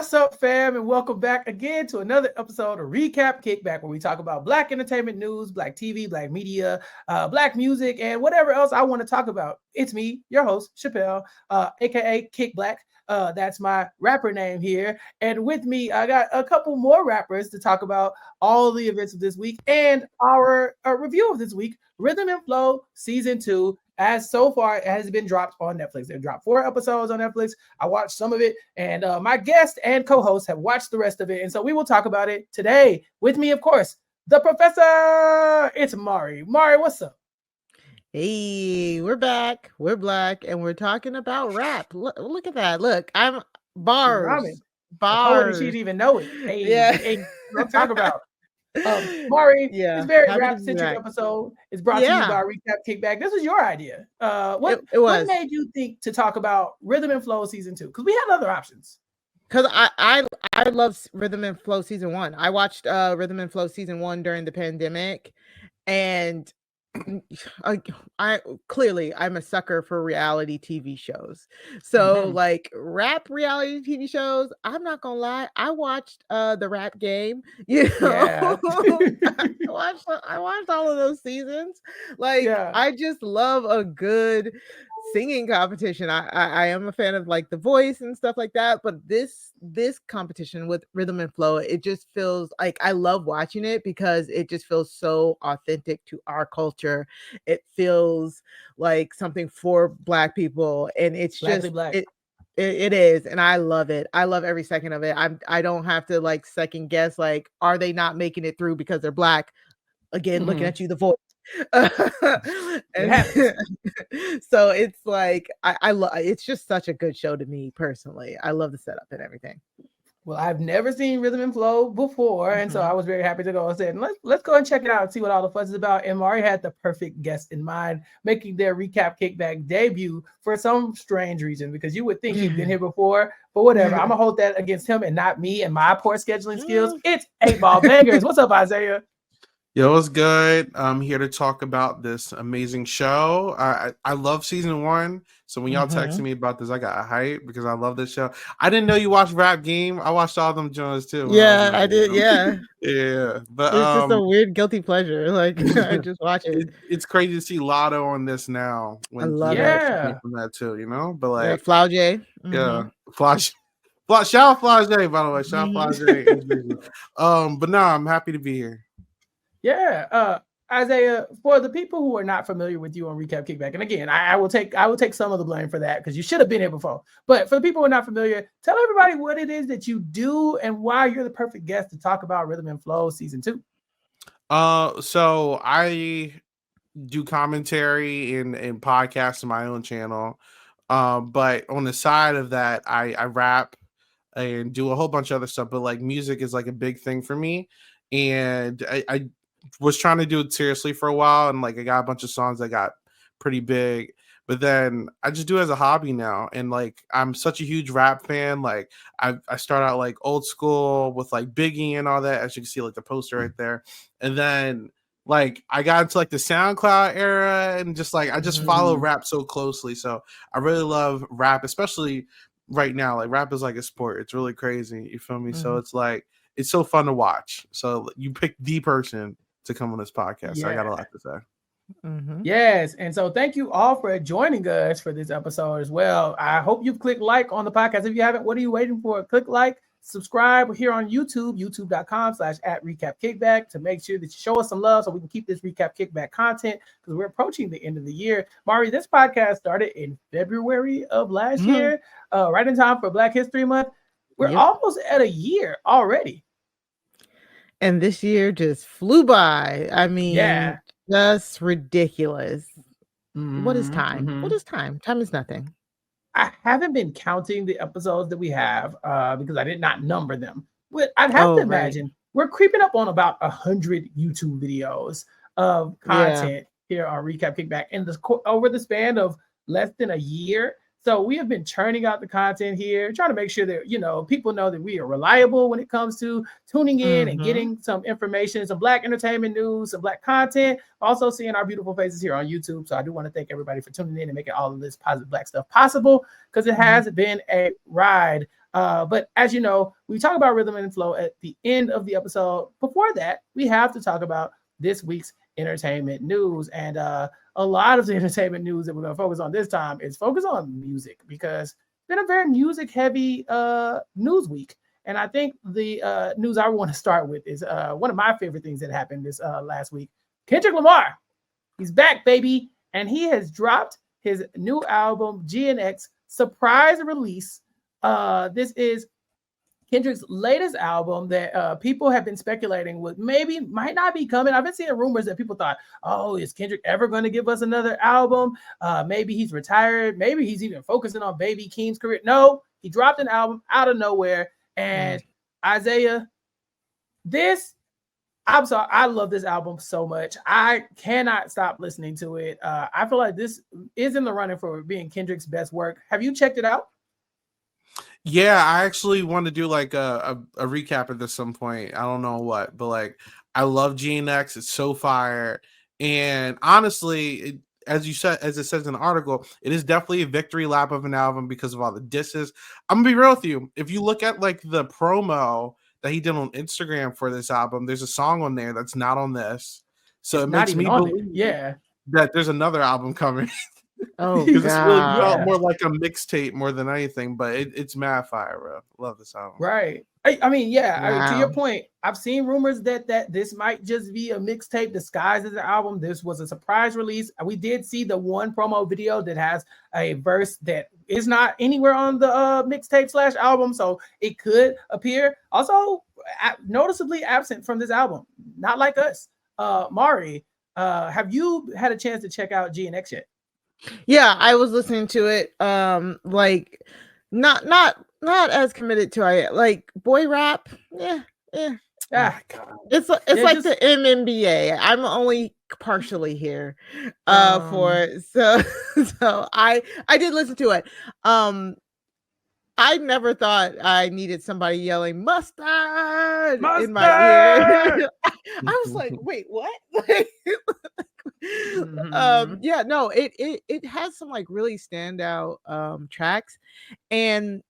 What's up, fam, and welcome back again to another episode of Recap Kickback, where we talk about Black entertainment news, Black TV, Black media, Black music, and whatever else I want to talk about. It's me, your host, Chappell, aka Kickback. That's my rapper name here. And with me, I got a couple more rappers to talk about all the events of this week and our review of this week, Rhythm and Flow Season 2. As so far, it has been dropped on Netflix. They've dropped 4 episodes on Netflix. I watched some of it, and my guest and co-host have watched the rest of it. And so we will talk about it today. With me, of course, the professor. It's Mari. Mari, what's up? Hey, we're back. We're Black, and we're talking about rap. Look at that. Look, I'm bars. I told her Bars. she'd even know it. Hey, Yeah. hey, let's talk about. Mari, Yeah. it's very Happy to be rap-centric back. episode. It's brought to you by Recap Kickback. This was your idea. What was. made you think to talk about Rhythm and Flow Season 2? Because we had other options. Because I love Rhythm and Flow Season 1. I watched Rhythm and Flow Season 1 during the pandemic, and I clearly I'm a sucker for reality TV shows. So like rap reality TV shows, I'm not gonna lie, I watched the Rap Game. You know, Yeah. I watched all of those seasons. Like I just love a good singing competition. I am a fan of like The Voice and stuff like that, but this competition with Rhythm and Flow, it just feels like I love watching it because it just feels so authentic to our culture. It feels like something for Black people, and it's just Black. It is, and I love it. I love every second of it. I don't have to like second guess like, are they not making it through because they're Black? Again, looking at you, The Voice. And so it's like I love, it's just such a good show to me personally. I love the setup and everything. Well, I've never seen Rhythm and Flow before, and so I was very happy to go and say, let's go and check it out and see what all the fuss is about. And Mari had the perfect guest in mind, making their Recap Kickback debut for some strange reason, because you would think he'd been here before, but whatever. I'm gonna hold that against him and not me and my poor scheduling skills. It's 8-Ball Bangers. What's up, Isaiah? Yo, what's good? I'm here to talk about this amazing show. I love season 1. So when y'all texted me about this, I got hype because I love this show. I didn't know you watched Rap Game. I watched all them Jones too. Yeah, I did. Yeah. Yeah. But it's just a weird guilty pleasure. Like I just watch it. It's crazy to see Latto on this now. I love it. From that too, you know? But like Flauj. Yeah. Shout out Flauj, by the way. Shout out Flauj. But no, I'm happy to be here. Yeah, Isaiah, for the people who are not familiar with you on Recap Kickback, and again, I will take some of the blame for that because you should have been here before. But for the people who are not familiar, tell everybody what it is that you do and why you're the perfect guest to talk about Rhythm and Flow Season 2. So I do commentary and podcasts on my own channel. But on the side of that, I rap and do a whole bunch of other stuff. But like music is like a big thing for me, and I was trying to do it seriously for a while, and like I got a bunch of songs that got pretty big, but then I just do it as a hobby now. And like I'm such a huge rap fan. Like I start out like old school with like Biggie and all that, as you can see like the poster right there, and then like I got into like the SoundCloud era, and just like I just follow rap so closely. So I really love rap, especially right now. Like rap is like a sport. It's really crazy. You feel me? So it's like it's so fun to watch. So you pick the person to come on this podcast. So I got a lot to say. Yes, and so thank you all for joining us for this episode as well. I hope you've clicked like on the podcast. If you haven't, what are you waiting for? Click like, subscribe here on YouTube, youtube.com/@recapkickback, to make sure that you show us some love so we can keep this Recap Kickback content, because we're approaching the end of the year. Mari, this podcast started in February of last year, right in time for Black History Month. We're almost at a year already. And this year just flew by. I mean, just ridiculous. What is time? What is time? Time is nothing. I haven't been counting the episodes that we have because I did not number them. But I'd have to imagine we're creeping up on about 100 YouTube videos of content here on Recap Kickback over the span of less than a year. So we have been churning out the content here, trying to make sure that, you know, people know that we are reliable when it comes to tuning in and getting some information, some Black entertainment news, some Black content, also seeing our beautiful faces here on YouTube. So I do want to thank everybody for tuning in and making all of this positive Black stuff possible, because it has been a ride. But as you know, we talk about rhythm and flow at the end of the episode. Before that, we have to talk about this week's entertainment news. And a lot of the entertainment news that we're going to focus on this time is focus on music, because it's been a very music heavy news week. And I think the news I want to start with is one of my favorite things that happened this last week. Kendrick Lamar, he's back, baby. And he has dropped his new album, GNX, surprise release. This is Kendrick's latest album that people have been speculating might not be coming. I've been seeing rumors that people thought, oh, is Kendrick ever going to give us another album? Maybe he's retired. Maybe he's even focusing on Baby Keem's career. No, he dropped an album out of nowhere. And Isaiah, I'm sorry, I love this album so much. I cannot stop listening to it. I feel like this is in the running for being Kendrick's best work. Have you checked it out? Yeah, I actually want to do like a recap at some point. I don't know what, but like I love GNX. It's so fire. And honestly, as it says in the article, it is definitely a victory lap of an album because of all the disses. I'm gonna be real with you. If you look at like the promo that he did on Instagram for this album, there's a song on there that's not on this. So it makes me believe that there's another album coming. Oh, because this really felt more like a mixtape more than anything, but it's mad fire, bro. Love this album. Right. I mean, to your point, I've seen rumors that this might just be a mixtape disguised as an album. This was a surprise release. We did see the one promo video that has a verse that is not anywhere on the mixtape / album, so it could appear. Also, noticeably absent from this album. Not like us. Mari, have you had a chance to check out GNX yet? Yeah, I was listening to it. Like not as committed to it. Like boy rap, yeah. It's like the MMBA. I'm only partially here for it. So I did listen to it. I never thought I needed somebody yelling mustard in my ear. I was like, wait, what? Yeah, no, it has some like really standout tracks. And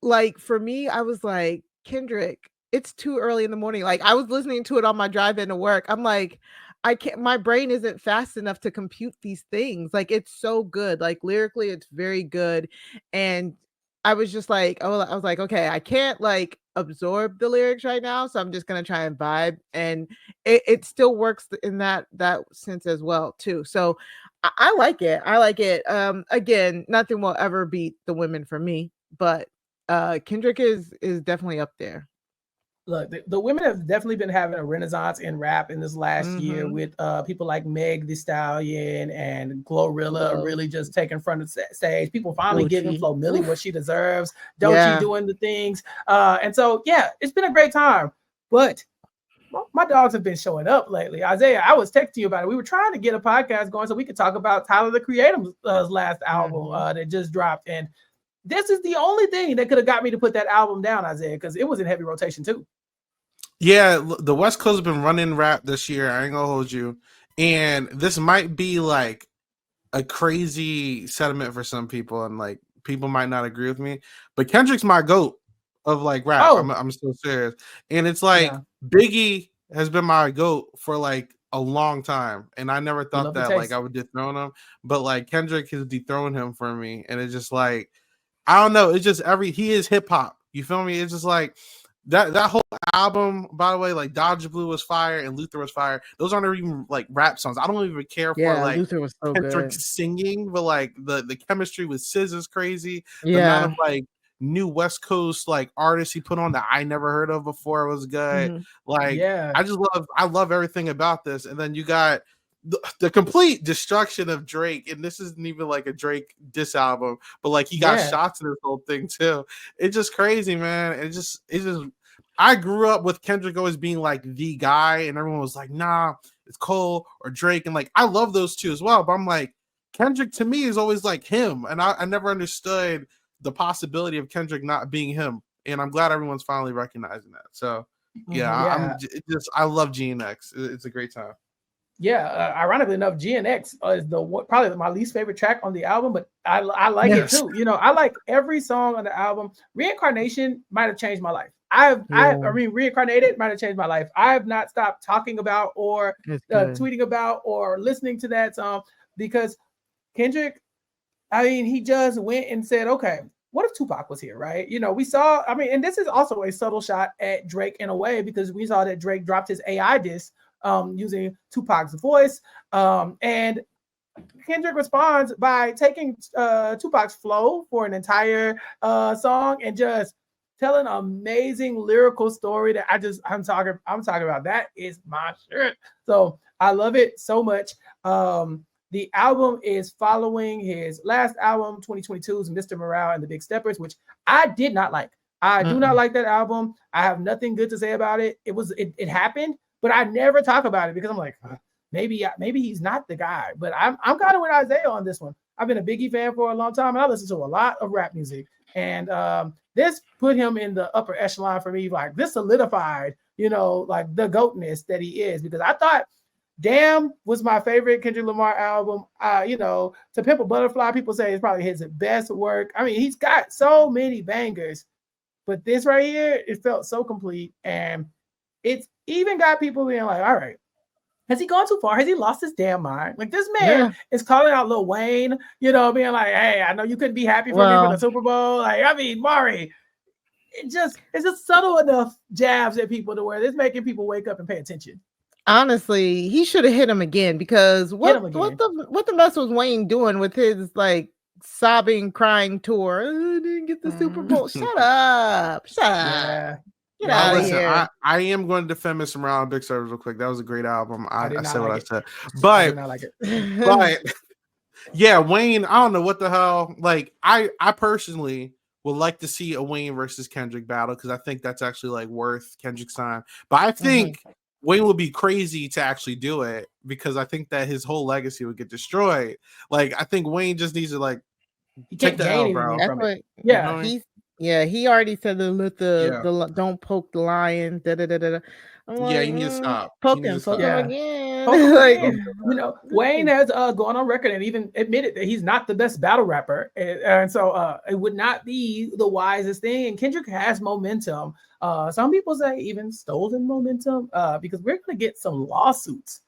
like for me, I was like, Kendrick, it's too early in the morning. Like I was listening to it on my drive into work. I'm like, I can't, my brain isn't fast enough to compute these things. Like it's so good. Like lyrically, it's very good. And I was just like, I was like, okay, I can't like absorb the lyrics right now, so I'm just gonna try and vibe, and it still works in that sense as well too. So I like it. I like it. Again, nothing will ever beat The Women for me, but Kendrick is definitely up there. Look, the women have definitely been having a renaissance in rap in this last year with people like Meg Thee Stallion and Glorilla really just taking front of stage. People finally giving Flo Milli what she deserves. Doechii doing the things. And so, yeah, it's been a great time. But my dogs have been showing up lately. Isaiah, I was texting you about it. We were trying to get a podcast going so we could talk about Tyler, the Creator's last album that just dropped. And this is the only thing that could have got me to put that album down, Isaiah, because it was in heavy rotation too. Yeah, the West Coast has been running rap this year. I ain't gonna hold you. And this might be like a crazy sentiment for some people, and like people might not agree with me. But Kendrick's my GOAT of like rap. I'm still serious. And it's like Biggie has been my GOAT for like a long time. And I never thought that like I would dethrone him. But like Kendrick has dethroned him for me. And it's just like, I don't know. It's just he is hip hop. You feel me? It's just like that whole album, by the way, like Dodge Blue was fire and Luther was fire. Those aren't even like rap songs. I don't even care for like Luther was so Kendrick good singing, but like the chemistry with SZA is crazy. The amount of like new West Coast like artists he put on that I never heard of before was good. I love everything about this. And then you got the complete destruction of Drake, and this isn't even like a Drake diss album, but like he got shots in this whole thing too. It's just crazy, man. It's just I grew up with Kendrick always being like the guy, and everyone was like, nah, it's Cole or Drake, and like I love those two as well, but I'm like, Kendrick to me is always like him, and I never understood the possibility of Kendrick not being him, and I'm glad everyone's finally recognizing that. So I love GNX. It's a great time. Yeah, ironically enough, GNX is probably my least favorite track on the album, but I like it too. You know, I like every song on the album. Reincarnation might have changed my life. I mean, Reincarnated might have changed my life. I have not stopped talking about or tweeting about or listening to that song because Kendrick, I mean, he just went and said, okay, what if Tupac was here, right? You know, we saw, I mean, and this is also a subtle shot at Drake in a way because we saw that Drake dropped his AI disc using Tupac's voice. And Kendrick responds by taking Tupac's flow for an entire song and just telling an amazing lyrical story that I'm talking about. That is my shit. So I love it so much. The album is following his last album, 2022's Mr. Morale and the Big Steppers, which I did not like. I do not like that album. I have nothing good to say about it. It happened, but I never talk about it because I'm like, maybe he's not the guy. But I'm kind of with Isaiah on this one. I've been a Biggie fan for a long time, and I listen to a lot of rap music. And this put him in the upper echelon for me. Like this solidified, you know, like the goatness that he is. Because I thought Damn was my favorite Kendrick Lamar album. You know, To Pimp a Butterfly, people say it's probably his best work. I mean, he's got so many bangers, but this right here, it felt so complete. And it's even got people being like, all right, has he gone too far? Has he lost his damn mind? Like this man is calling out Lil Wayne, you know, being like, hey, I know you couldn't be happy for me for the Super Bowl. Like, I mean, Mari, it's just subtle enough jabs at people to where it's making people wake up and pay attention. Honestly, he should have hit him again because what the mess was Wayne doing with his like sobbing, crying tour? Oh, didn't get the Super Bowl. Shut up! Yeah. Get out of here. I am going to defend Mr. Morale and Big Service real quick. That was a great album. I said what I said, but I did not like it. But yeah, Wayne. I don't know what the hell. Like I personally would like to see a Wayne versus Kendrick battle because I think that's actually like worth Kendrick's time. But I think Wayne would be crazy to actually do it because I think that his whole legacy would get destroyed. Like I think Wayne just needs to like take the L, bro. He already said the don't poke the lion. Like, you need to stop. Poke him again. You know, Wayne has gone on record and even admitted that he's not the best battle rapper, and so it would not be the wisest thing. And Kendrick has momentum. Some people say even stolen momentum because we're going to get some lawsuits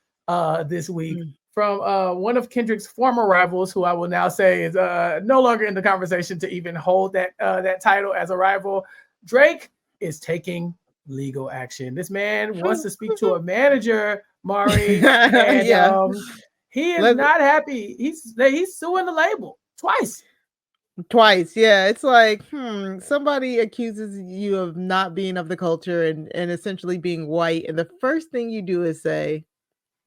this week from one of Kendrick's former rivals, who I will now say is no longer in the conversation to even hold that title as a rival. Drake is taking legal action. This man wants to speak to a manager, Mari, and he is not happy. He's suing the label twice. Yeah, it's like somebody accuses you of not being of the culture and essentially being white, and the first thing you do is say,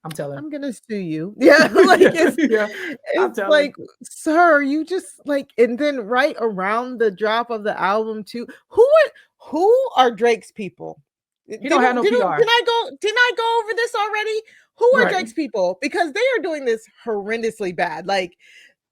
I'm gonna sue you. Like it's like, sir, you just like, and then right around the drop of the album too, who are Drake's people? He don't have no PR. Didn't I go over this already? Who are Drake's people? Because they are doing this horrendously bad. Like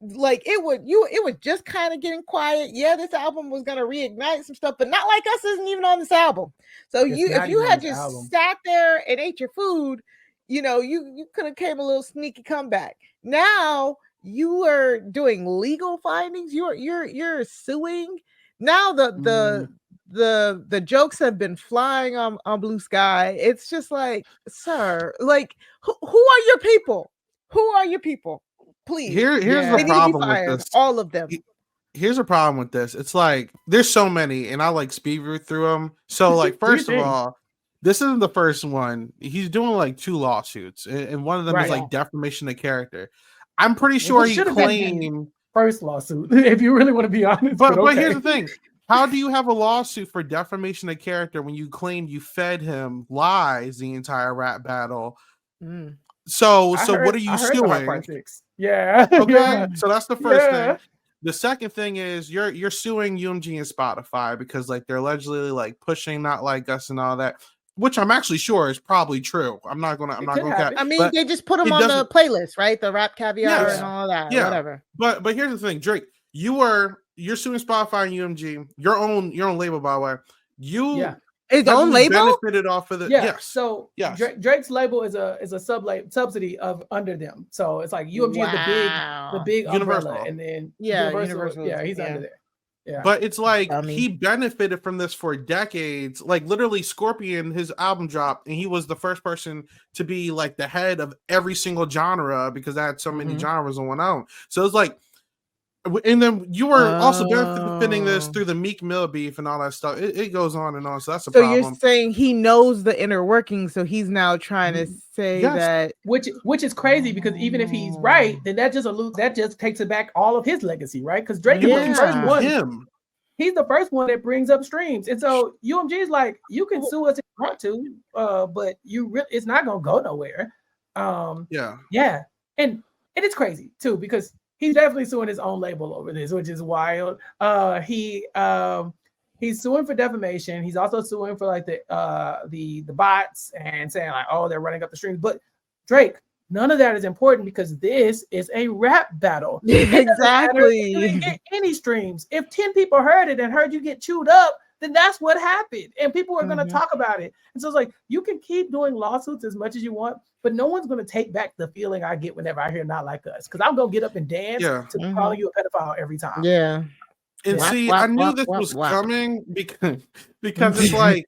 it was just kind of getting quiet. Yeah, this album was gonna reignite some stuff, but Not Like Us isn't even on this album. So if you had just sat there and ate your food, you know, you could have came a little sneaky comeback. Now you are doing legal findings. You're suing. Now the jokes have been flying on Blue Sky. It's just like, sir, like who are your people? Who are your people? Please. Here's the problem with this. All of them. Here's a problem with this. It's like there's so many, and I like speed through them. So like, first of all, this isn't the first one. He's doing like 2 lawsuits, and one of them is like defamation of character. I'm pretty sure he claimed first lawsuit, if you really want to be honest. But here's the thing. How do you have a lawsuit for defamation of character when you claim you fed him lies the entire rap battle? So what are you suing? Yeah. Okay. So that's the first thing. The second thing is you're suing UMG and Spotify because like they're allegedly like pushing Not Like Us and all that, which I'm actually sure is probably true. I'm not gonna. I mean, they just put them on the playlist, right? The Rap Caviar and all that. Yeah. Whatever. But here's the thing, Drake. You're suing Spotify and UMG, your own label, by the way. His own label benefited off of the yes. So Drake's label is a subsidy of under them. So it's like UMG is the big Universal umbrella, and then Universal. Yeah, he's under there. Yeah. But it's like he benefited from this for decades. Like literally Scorpion, his album dropped, and he was the first person to be like the head of every single genre because I had so many genres on one album. So it's like, and then you were also benefiting this through the Meek Mill beef and all that stuff. It goes on and on. So that's a problem. So you're saying he knows the inner workings, so he's now trying to say that, which is crazy because even if he's right, then that just takes it back all of his legacy, right? Because Drake is the first one. He's the first one that brings up streams, and so UMG is like, you can sue us if you want to, but it's not gonna go nowhere. And it's crazy too because he's definitely suing his own label over this, which is wild. He's suing for defamation. He's also suing for like the bots and saying like, oh, they're running up the streams. But Drake, none of that is important because this is a rap battle. Exactly. You didn't get any streams. If 10 people heard it and heard you get chewed up, then that's what happened. And people are going to talk about it. And so it's like, you can keep doing lawsuits as much as you want, but no one's going to take back the feeling I get whenever I hear Not Like Us. Because I'm going to get up and dance to calling you a pedophile every time. Yeah. And see, I knew this was coming because it's like,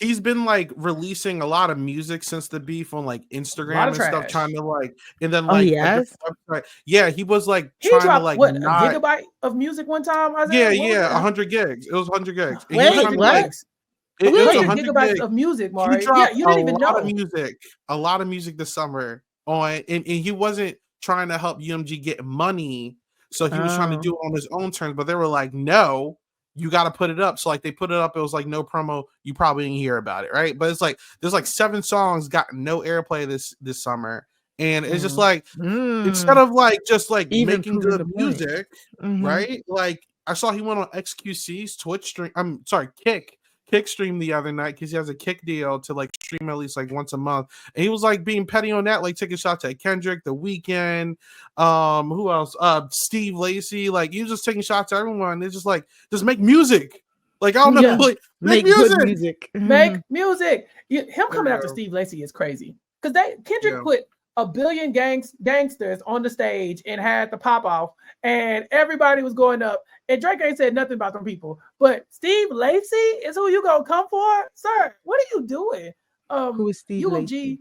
he's been like releasing a lot of music since the beef on like Instagram and stuff, trying to like, and then like, he was like trying to like a gigabyte of music one time. 100 gigs. It was 100 gigs. Wait, what? It was 100 gigabytes of music, Mari. Yeah, you didn't even know. A lot of music this summer on, and he wasn't trying to help UMG get money, so he was trying to do it on his own terms. But they were like, no. You got to put it up. So like they put it up. It was like no promo. You probably didn't hear about it, right? But it's like there's like 7 songs got no airplay this summer, and it's just like instead of like just like even making good music, right? Like I saw he went on XQC's Twitch stream. I'm sorry, Kick stream the other night because he has a Kick deal to like stream at least like once a month, and he was like being petty on that, like taking shots at Kendrick, The Weeknd, who else? Steve Lacy, like he was just taking shots at everyone. It's just like just make music, like I don't know, like make music. Make music. Him coming after Steve Lacy is crazy because Kendrick put a billion gangsters on the stage and had the pop off, and everybody was going up. And Drake ain't said nothing about them people, but Steve Lacy is who you gonna come for, sir? What are you doing? Who is Steve UMG? Lacy?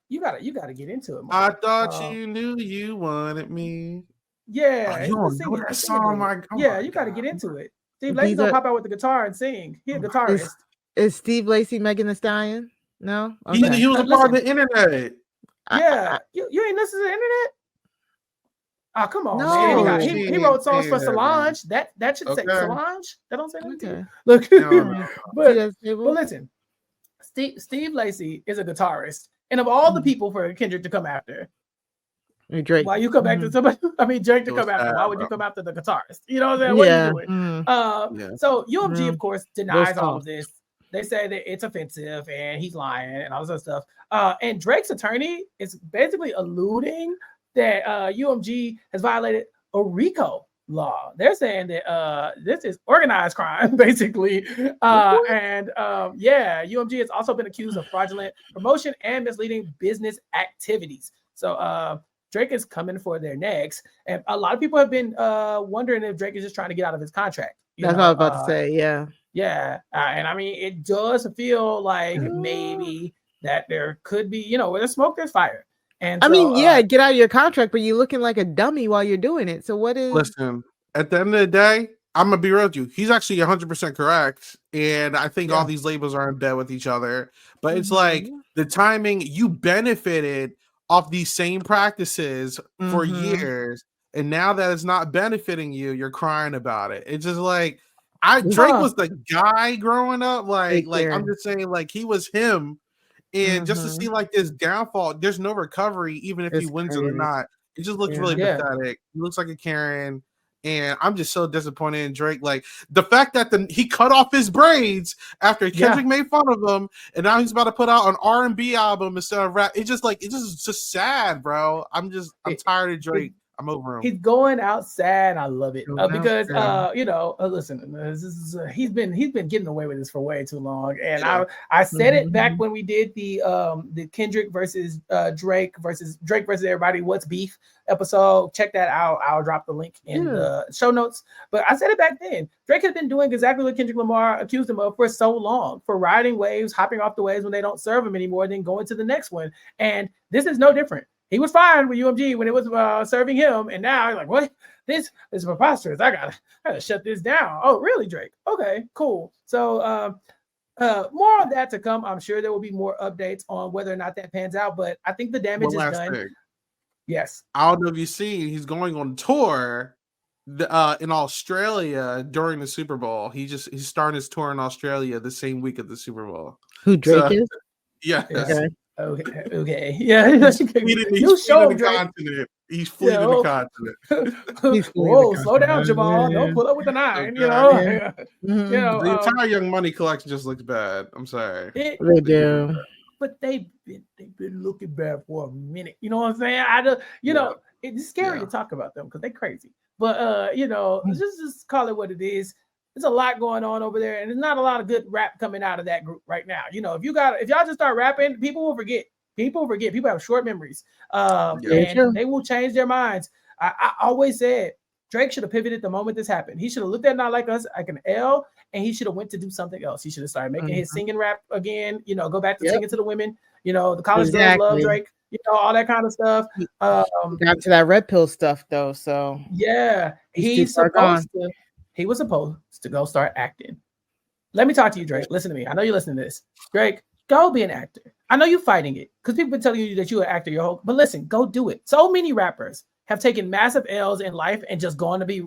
You gotta get into it. I thought you knew you wanted me. Yeah, you don't know that song. You gotta get into it. Steve Lacy's gonna pop out with the guitar and sing. He's a guitarist. Is Steve Lacy Megan Thee Stallion? No, okay. He was a part of the internet. Yeah, you ain't listen to the internet. Oh, come on, man. He wrote songs for Solange. That should say Solange. That don't say nothing. Look, but listen, Steve Lacy is a guitarist, and of all the people for Kendrick to come after, Drake. Why you come back to somebody? I mean, Drake to come after. Why would you come after the guitarist? You know what I'm saying? What are you doing? So UMG, of course, denies all of this. They say that it's offensive and he's lying and all this other stuff. And Drake's attorney is basically alluding that UMG has violated a RICO law. They're saying that this is organized crime, basically. UMG has also been accused of fraudulent promotion and misleading business activities. So Drake is coming for their necks. And a lot of people have been wondering if Drake is just trying to get out of his contract. That's what I was about to say, yeah. Yeah. And I mean, it does feel like maybe that there could be, where there's smoke, there's fire. And get out of your contract, but you're looking like a dummy while you're doing it. So what is... Listen, at the end of the day, I'm going to be real with you. He's actually 100% correct. And I think all these labels are in bed with each other. But it's like the timing, you benefited off these same practices for years. And now that it's not benefiting you, you're crying about it. It's just like, Drake was the guy growing up. Like I'm just saying, like he was him. And just to see like this downfall, there's no recovery, even if he wins it or not. It just looks really pathetic. He looks like a Karen. And I'm just so disappointed in Drake. Like the fact that he cut off his braids after Kendrick made fun of him, and now he's about to put out an R&B album instead of rap. It's just sad, bro. I'm tired of Drake. I'm over him. He's going out sad. I love it because listen, he's been getting away with this for way too long. And I said it back when we did the Kendrick versus Drake versus everybody. What's beef episode? Check that out. I'll drop the link in the show notes. But I said it back then. Drake has been doing exactly what Kendrick Lamar accused him of for so long, for riding waves, hopping off the waves when they don't serve him anymore, then going to the next one. And this is no different. He was fine with UMG when it was serving him, and now he's like, "What? This is preposterous. I gotta shut this down." Oh, really, Drake? Okay, cool. So, more on that to come. I'm sure there will be more updates on whether or not that pans out, but I think the damage is done. Thing. Yes. I don't know if you've seen. He's going on tour in Australia during the Super Bowl. He's starting his tour in Australia the same week of the Super Bowl. Who Drake is? Yeah. Okay. Yeah. He's fleeing the continent. He's fleeing the continent. Whoa, slow down, Jamal. Don't pull up with the 9. The entire Young Money collection just looks bad. I'm sorry. They do. But they've been looking bad for a minute. You know what I'm saying? It's scary to talk about them because they're crazy. But just call it what it is. There's a lot going on over there, and there's not a lot of good rap coming out of that group right now. If y'all just start rapping, people will forget. People have short memories, and they will change their minds. I always said Drake should have pivoted the moment this happened. He should have looked at Not Like Us like an L, and he should have went to do something else. He should have started making his singing rap again. Go back to singing to the women. The college girls love Drake. All that kind of stuff. Got to that red pill stuff though. So yeah, he was supposed to go start acting. Let me talk to you, Drake. Listen to me. I know you're listening to this. Drake, go be an actor. I know you're fighting it because people been telling you that you're an actor your whole, but listen, go do it. So many rappers have taken massive L's in life and just gone to be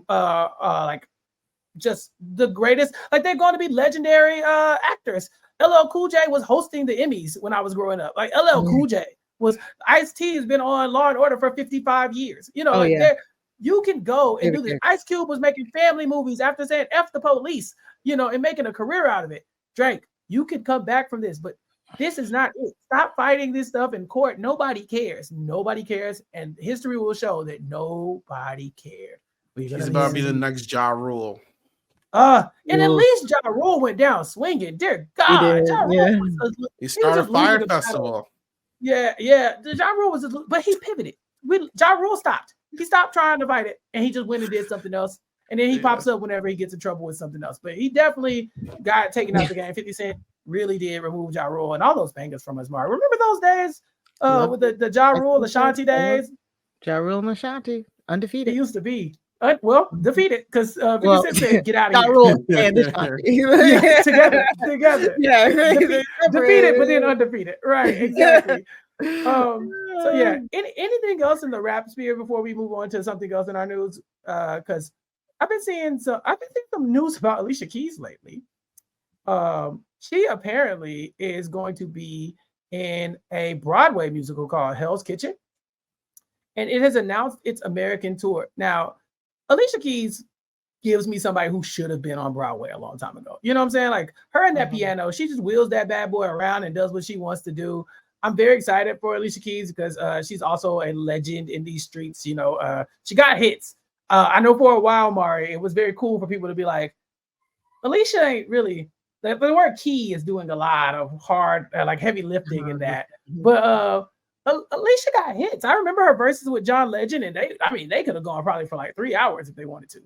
just the greatest. Like they're going to be legendary actors. LL Cool J was hosting the Emmys when I was growing up. Like LL Cool J was. Ice-T has been on Law and Order for 55 years. You can go and do this. Ice Cube was making family movies after saying F the police, and making a career out of it. Drake, you can come back from this, but this is not it. Stop fighting this stuff in court. Nobody cares. Nobody cares. And history will show that nobody cared. He's about to be the next Ja Rule. And at least Ja Rule went down swinging. Dear God. He started a fire festival. Ja Rule was, but he pivoted. Ja Rule stopped. He stopped trying to fight it, and he just went and did something else. And then he pops up whenever he gets in trouble with something else. But he definitely got taken out the game. 50 Cent really did remove Ja Rule and all those bangers from his mark. Remember those days with the Ja Rule, Ashanti days? Ja Rule and Ashanti, undefeated. He used to be. Defeated because 50 Cent said, get out of here. Ja Rule and Ashanti. together. Yeah. Defeated, but then undefeated. Right, exactly. Anything else in the rap sphere before we move on to something else in our news? Because I've been seeing some news about Alicia Keys lately. She apparently is going to be in a Broadway musical called Hell's Kitchen, and it has announced its American tour. Now, Alicia Keys gives me somebody who should have been on Broadway a long time ago. You know what I'm saying? Like her and that piano, she just wheels that bad boy around and does what she wants to do. I'm very excited for Alicia Keys because she's also a legend in these streets. She got hits. I know for a while, Mari, it was very cool for people to be like, Alicia ain't really, the word key is doing a lot of hard, heavy lifting in that. But Alicia got hits. I remember her verses with John Legend, and they could have gone probably for like 3 hours if they wanted to.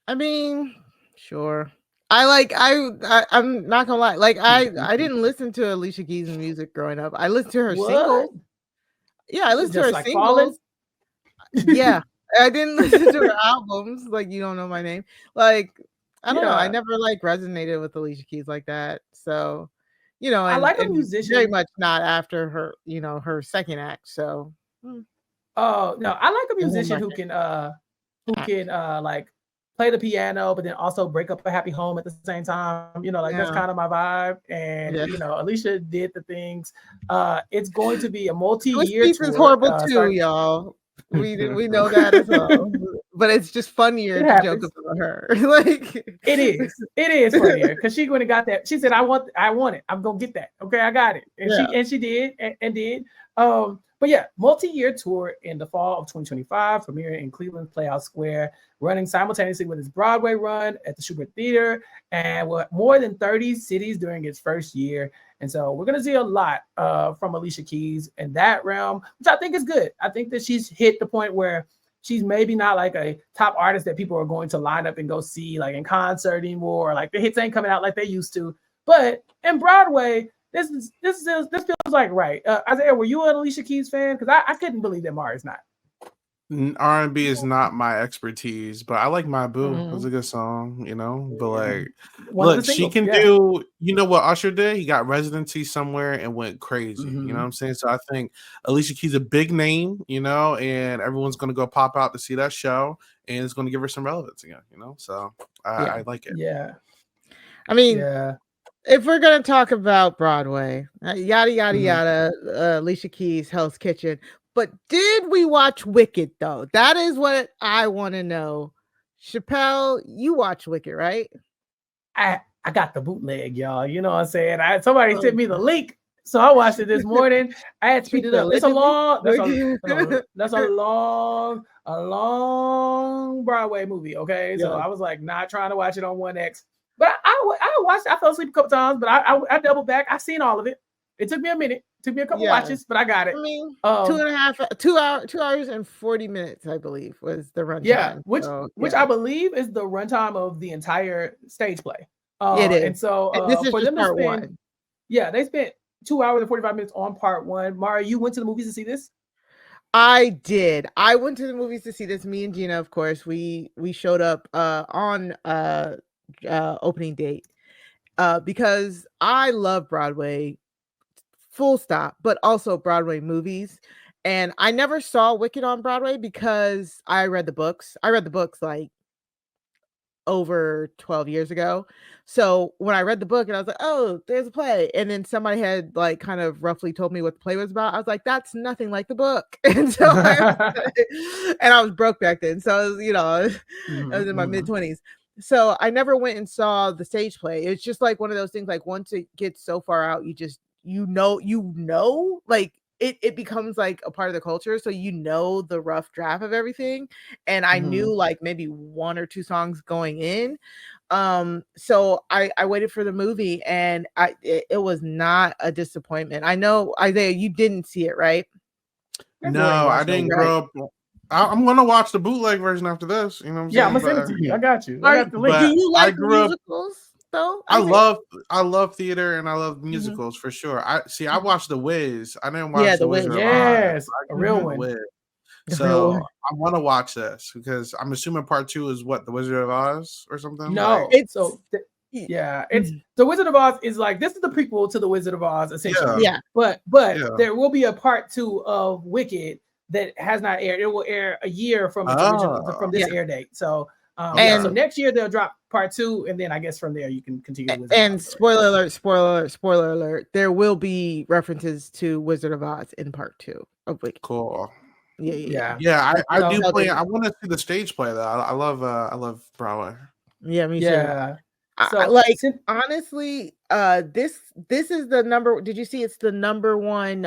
I mean, sure. I'm not gonna lie. Like I didn't listen to Alicia Keys' music growing up. I listened to her singles. Yeah, I listened to her singles. Yeah, I didn't listen to her albums. Like You Don't Know My Name. Like I don't know. I never resonated with Alicia Keys like that. So, I like a musician. Very much not after her, her second act. So. Oh no, I like a musician who can play the piano, but then also break up a happy home at the same time. That's kind of my vibe. And Alicia did the things. It's going to be a multi-year tour. This is horrible too, y'all. We know that as well. But it's just funnier to joke about her. It is funnier because she went and got that. She said, I want it. I'm gonna get that. Okay, I got it. And she did and did. But yeah, multi-year tour in the fall of 2025, premiering in Cleveland Playhouse Square, running simultaneously with its Broadway run at the Schubert Theater, and with more than 30 cities during its first year. And so we're going to see a lot from Alicia Keys in that realm, which I think is good. I think that she's hit the point where she's maybe not like a top artist that people are going to line up and go see like in concert anymore. Like the hits ain't coming out like they used to. But in Broadway, this feels like right. Isaiah, were you an Alicia Keys fan? Because I couldn't believe that Mari's not. R&B is not my expertise, but I like My Boo. It was a good song, you know. But like, look, she can do. You know what Usher did? He got residency somewhere and went crazy. You know what I'm saying? So I think Alicia Keys a big name, you know, and everyone's gonna go pop out to see that show, and it's gonna give her some relevance again, you know. So I like it. Yeah, I mean, if we're gonna talk about Broadway, yada yada yada, Alicia Keys, Hell's Kitchen. But did we watch Wicked though? That is what I want to know. Chappell, you watch Wicked, right? I got the bootleg, y'all. You know what I'm saying? Somebody sent me the link, so I watched it this morning. I had to speed it up. It's a long, that's a long Broadway movie. Okay, so I was like not trying to watch it on 1X, but I watched. I fell asleep a couple times, but I doubled back. I've seen all of it. It took me a minute. Took me a couple watches, but I got it. I mean, 2 hours and 40 minutes, I believe, was the runtime. Yeah, which I believe is the runtime of the entire stage play. It is. And so this is for them to part spend, one. Yeah, they spent 2 hours and 45 minutes on part one. Mari, you went to the movies to see this? I did. I went to the movies to see this. Me and Gina, of course, we showed up on opening date because I love Broadway. Full stop, but also Broadway movies. And I never saw Wicked on Broadway because I read the books. I read the books like over 12 years ago. So when I read the book and I was like, oh, there's a play. And then somebody had like kind of roughly told me what the play was about. I was like, that's nothing like the book. And so I was broke back then. So I was, you know, I was in my mid-20s. So I never went and saw the stage play. It's just like one of those things, like once it gets so far out, you know, like it becomes like a part of the culture. So you know the rough draft of everything. And I knew like maybe 1 or 2 songs going in. So I waited for the movie and it was not a disappointment. I know, Isaiah, you didn't see it, right? No, I didn't grow up. I'm gonna watch the bootleg version after this. You know what I'm saying? I'm gonna send it to you. I got you. I got the link. Do you like musicals though? I love theater and I love musicals for sure. I watched The Wiz. I didn't watch The Wizard of Oz. Yes, a real one. So I want to watch this because I'm assuming part 2 is what, The Wizard of Oz or something. No, it's The Wizard of Oz is like, this is the prequel to The Wizard of Oz essentially. Yeah. But there will be a part 2 of Wicked that has not aired. It will air a year from this air date. So so next year they'll drop part 2, and then I guess from there you can continue. And spoiler alert, there will be references to Wizard of Oz in part 2 of Wicked. Cool. Yeah. I do play. I want to see the stage play though. I love Broadway. Yeah, me too. Yeah. So honestly, this is the number. Did you see? It's the number one.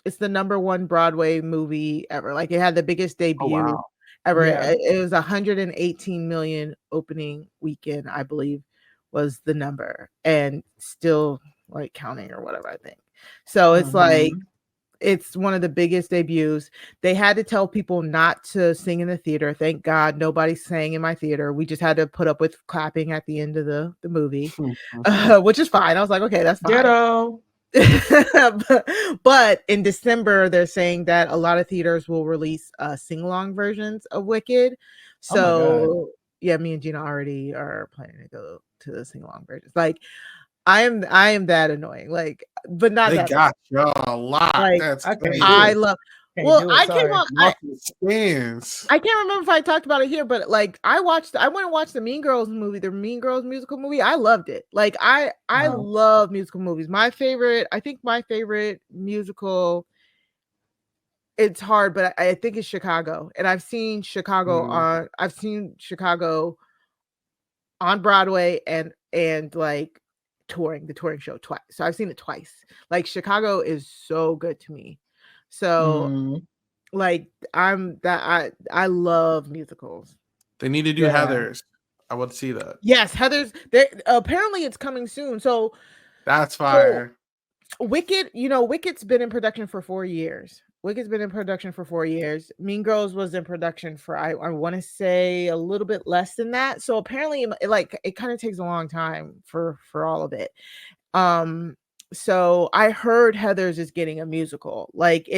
It's the number one Broadway movie ever. Like it had the biggest debut ever. Yeah. It was 118 million opening weekend, I believe, was the number, and still like counting or whatever. I think so. It's like. It's one of the biggest debuts. They had to tell people not to sing in the theater. Thank God nobody sang in my theater. We just had to put up with clapping at the end of the movie, which is fine. I was like, okay, that's fine. Ghetto. But in December, they're saying that a lot of theaters will release sing-along versions of Wicked. So yeah, me and Gina already are planning to go to the sing-along versions. Like, I am that annoying, like, but not they that got y'all a lot. Like, that's I love. Well, I came on. I can't remember if I talked about it here, but like I went and watched the Mean Girls movie, the Mean Girls musical movie. I loved it. Like I love musical movies. I think my favorite musical. It's hard, but I think it's Chicago, and I've seen Chicago on Broadway and like. The touring show twice. So I've seen it twice. Like Chicago is so good to me. So like I love musicals. They need to do Heathers. I would see that. Yes, Heathers. Apparently it's coming soon. So that's fire. Wicked, Wicked's been in production for 4 years. Mean Girls was in production for I want to say a little bit less than that. So apparently it kind of takes a long time for all of it. So I heard Heathers is getting a musical. Like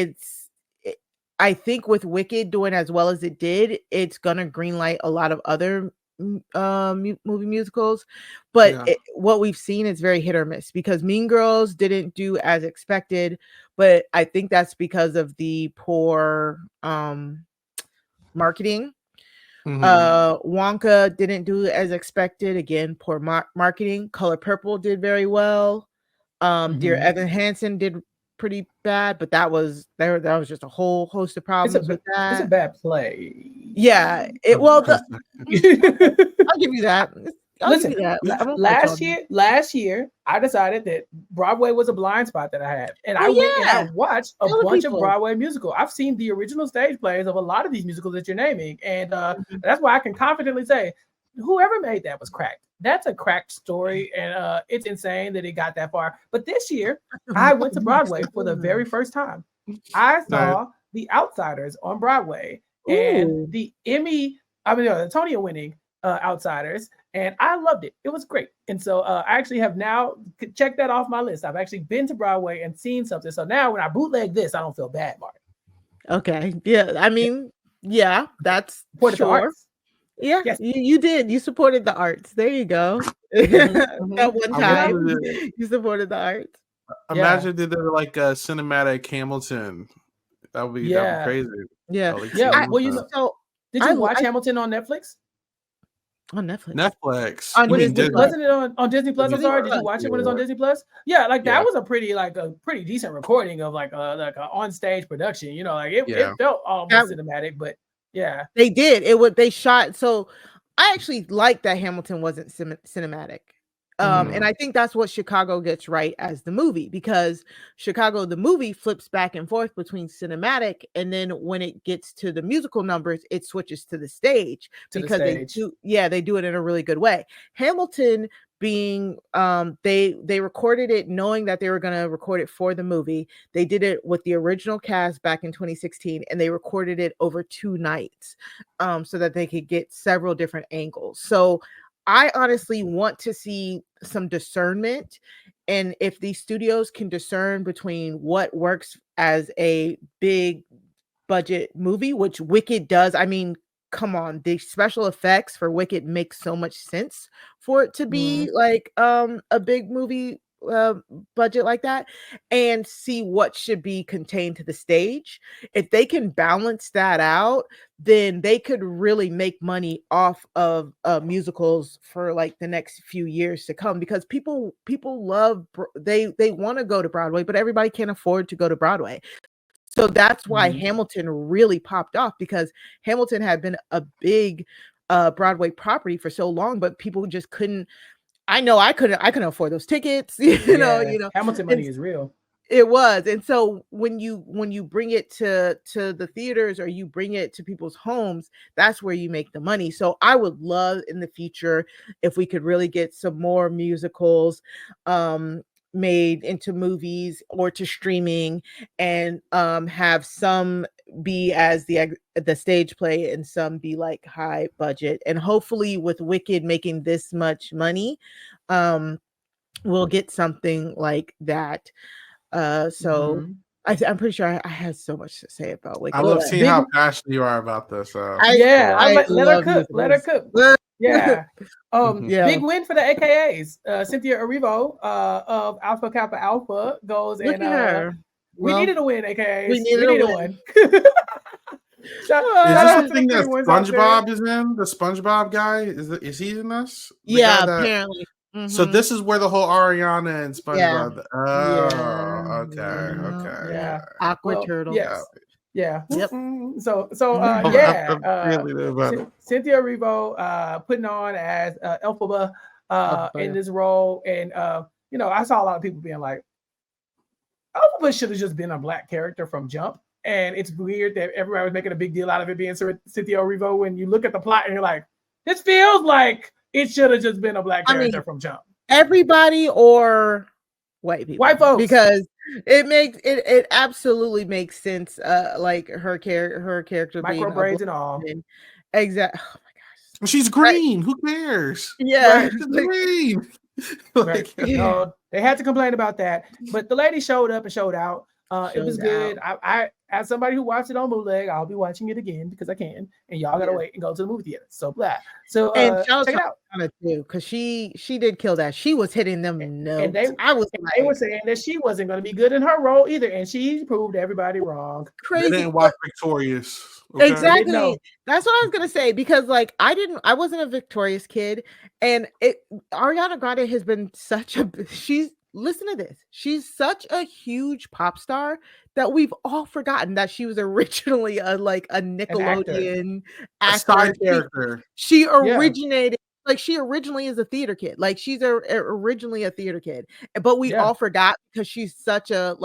I think with Wicked doing as well as it did, it's gonna greenlight a lot of other movie musicals, but what we've seen is very hit or miss because Mean Girls didn't do as expected, but I think that's because of the poor marketing. Wonka didn't do as expected, again, poor marketing. Color Purple did very well. Dear Evan Hansen did pretty bad, but that was just a whole host of problems with that. It's a bad play. Yeah, I'll give you that. Listen, last year, I decided that Broadway was a blind spot that I had, and I went and I watched a bunch of Broadway musicals. I've seen the original stage plays of a lot of these musicals that you're naming, and that's why I can confidently say whoever made that was cracked. That's a cracked story, and it's insane that it got that far. But this year, I went to Broadway for the very first time. I saw The Outsiders on Broadway, and the Tony-winning Outsiders, and I loved it. It was great. And so I actually have now checked that off my list. I've actually been to Broadway and seen something. So now when I bootleg this, I don't feel bad, Mark. Okay. Yeah. I mean, yeah, that's sure. Yeah, yes. You did. You supported the arts. There you go. That one time you supported the arts. Imagine they did like a cinematic Hamilton. That would be crazy. Yeah. Did you watch Hamilton on Netflix? On Netflix. Wasn't it on Disney Plus? I'm sorry. Did you watch it when it's on Disney Plus? Yeah, that was a pretty decent recording of like an on-stage production. It felt almost cinematic, but yeah, they did. They shot. So I actually like that Hamilton wasn't cinematic. And I think that's what Chicago gets right as the movie, because Chicago, the movie, flips back and forth between cinematic, and then when it gets to the musical numbers, it switches to the stage because they do it in a really good way. Hamilton being they recorded it knowing that they were going to record it for the movie. They did it with the original cast back in 2016, and they recorded it over 2 nights so that they could get several different angles. So I honestly want to see some discernment, and if these studios can discern between what works as a big budget movie, which Wicked does. I mean, come on, the special effects for Wicked make so much sense for it to be like a big movie budget like that, and see what should be contained to the stage. If they can balance that out, then they could really make money off of musicals for like the next few years to come, because people love, they want to go to Broadway, but everybody can't afford to go to Broadway. So that's why Hamilton really popped off, because Hamilton had been a big Broadway property for so long, but people just couldn't. I know I couldn't afford those tickets. You know, Hamilton money is real. It was. And so when you bring it to the theaters, or you bring it to people's homes, that's where you make the money. So I would love in the future if we could really get some more musicals made into movies or to streaming, and have some be as the stage play and some be like high budget. And hopefully with Wicked making this much money, we'll get something like that. So I'm pretty sure I had so much to say about Wicked. I love seeing how passionate you are about this. Let her cook. Yeah. Big win for the AKAs. Cynthia Erivo of Alpha Kappa Alpha goes. Look and at her. We needed a win, AKAs. We needed a win. Is this the thing that SpongeBob is in? The SpongeBob guy? Is he in this? Apparently. So this is where the whole Ariana and SpongeBob. Okay. Yeah. Aqua Turtle. Yes. Yeah. Yep. So Cynthia Erivo putting on as Elphaba in this role, and I saw a lot of people being like, Elphaba should have just been a black character from jump. And it's weird that everybody was making a big deal out of it being Cynthia Erivo. When you look at the plot and you're like, this feels like it should have just been a black character from jump. Everybody or white people, white folks, because it absolutely makes sense. Like her character micro being braids and all. Exactly. Oh my gosh, she's green. Who cares? Yeah, right. She's green. Right. No, they had to complain about that, but the lady showed up and showed out. It was good. I, as somebody who watched it on bootleg, I'll be watching it again because I can, and y'all gotta wait and go to the movie theater. So blah. So and check it out too, because she did kill that. She was hitting them notes. And they were saying that she wasn't going to be good in her role either, and she proved everybody wrong. Crazy. They didn't watch Victorious. Okay? Exactly. That's what I was gonna say, because like I wasn't a Victorious kid, and Ariana Grande has been listen to this. She's such a huge pop star that we've all forgotten that she was originally a Nickelodeon actor. A side character. She originated. Like she originally is a theater kid. Like she's originally a theater kid, but we all forgot because she's such a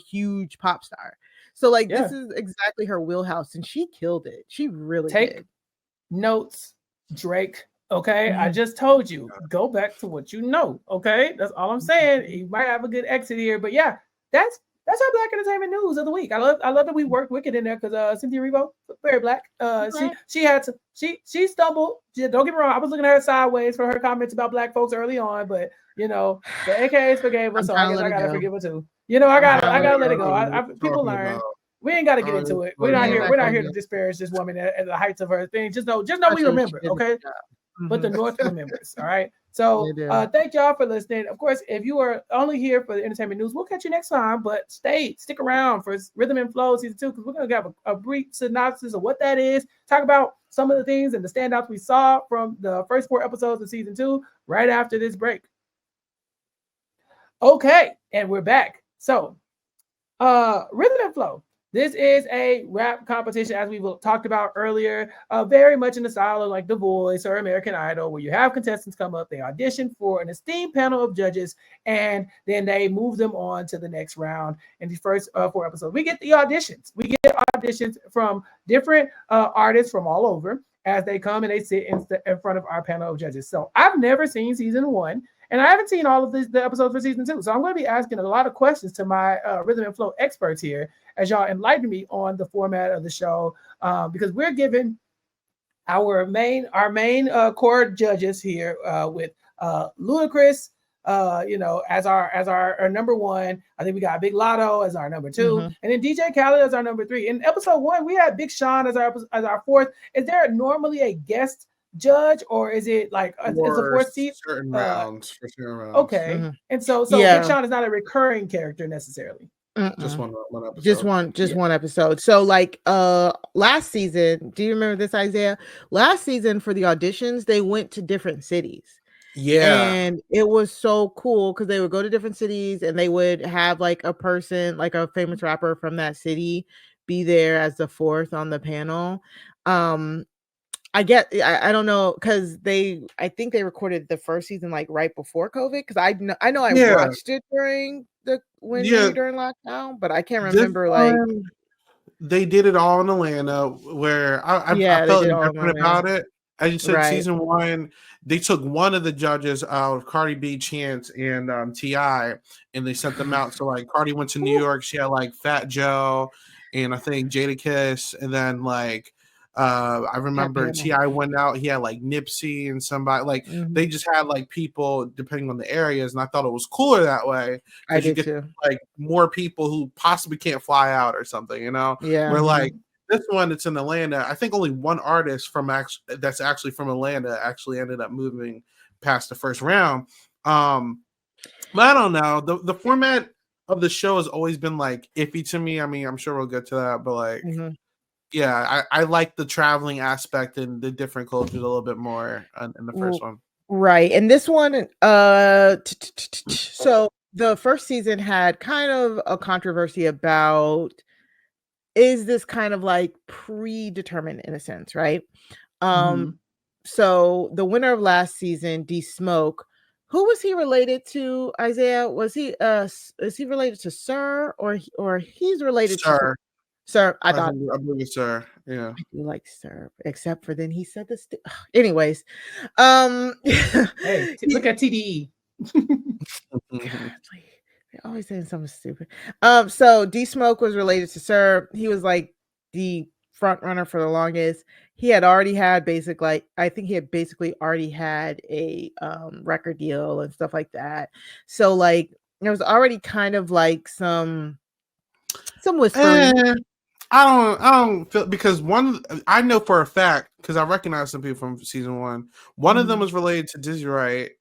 huge pop star. So like this is exactly her wheelhouse, and she killed it. She really did. Notes, Drake. Okay, I just told you, go back to what you know. Okay, that's all I'm saying. You might have a good exit here, but yeah, that's our Black entertainment news of the week. I love that we worked Wicked in there because Cynthia Erivo, very black. She stumbled. Don't get me wrong, I was looking at her sideways for her comments about black folks early on, but the AKAs forgave her, so I guess I gotta forgive her too. I gotta let it go. People learn. We ain't got to get into it. We're not here to disparage this woman at the heights of her thing. Just know we remember, okay? But the North remembers, all right? So thank y'all for listening. Of course, if you are only here for the entertainment news, we'll catch you next time. But stick around for Rhythm and Flow season 2, because we're going to have a brief synopsis of what that is, talk about some of the things and the standouts we saw from the first 4 episodes of season 2 right after this break. Okay, and we're back. So Rhythm and Flow. This is a rap competition, as we talked about earlier, very much in the style of like The Voice or American Idol, where you have contestants come up, they audition for an esteemed panel of judges, and then they move them on to the next round. In the first 4 episodes, we get the auditions. We get auditions from different artists from all over as they come and they sit in front of our panel of judges. So I've never seen season 1. And I haven't seen all of the episodes for season 2. So I'm going to be asking a lot of questions to my Rhythm and Flow experts here as y'all enlighten me on the format of the show, because we're given our main core judges here with Ludacris, as our number 1. I think we got Big Latto as our number 2, and then DJ Khaled as our number 3. In episode 1, we had Big Sean as our 4th. Is there normally a guest judge, or is it like it's a 4th seat? Certain rounds. Okay, and so Big Sean is not a recurring character necessarily. Just one episode. Just one episode. So like last season, do you remember this, Isaiah? Last season for the auditions, they went to different cities. Yeah. And it was so cool because they would go to different cities and they would have like a person, like a famous rapper from that city, be there as the 4th on the panel. I don't know, because I think they recorded the first season like right before COVID, because I know I watched it during lockdown, but I can't remember they did it all in Atlanta, where I felt different about it. As you said, season 1, they took one of the judges out of Cardi B, Chance, and T.I., and they sent them out. So like Cardi went to New York, she had like Fat Joe and I think Jadakiss, and then like I remember T.I. went out, he had like Nipsey and somebody, they just had like people depending on the areas, and I thought it was cooler that way. I did too. Like more people who possibly can't fly out or something, where like this one, it's in Atlanta. I think only one artist that's actually from Atlanta actually ended up moving past the first round. But I don't know, the format of the show has always been like iffy to me. I mean, I'm sure we'll get to that, but like yeah, I like the traveling aspect and the different cultures a little bit more in the first one. Right. And this one, so the first season had kind of a controversy about, is this kind of like predetermined in a sense, right? So the winner of last season, D Smoke, Who was he related to, Isaiah? Was he is he related to Sir, or he's related to Sir? I believe it's Sir. Yeah. I do like Sir, except for then he said this. Anyways, hey, look at TDE. They're always saying something stupid. So D Smoke was related to Sir. He was like the front runner for the longest. He had already had I think he had basically already had a record deal and stuff like that. So like there was already kind of like some whispering. I don't feel, because I know for a fact, because I recognize some people from season 1. One of them was related to Dizzy Wright,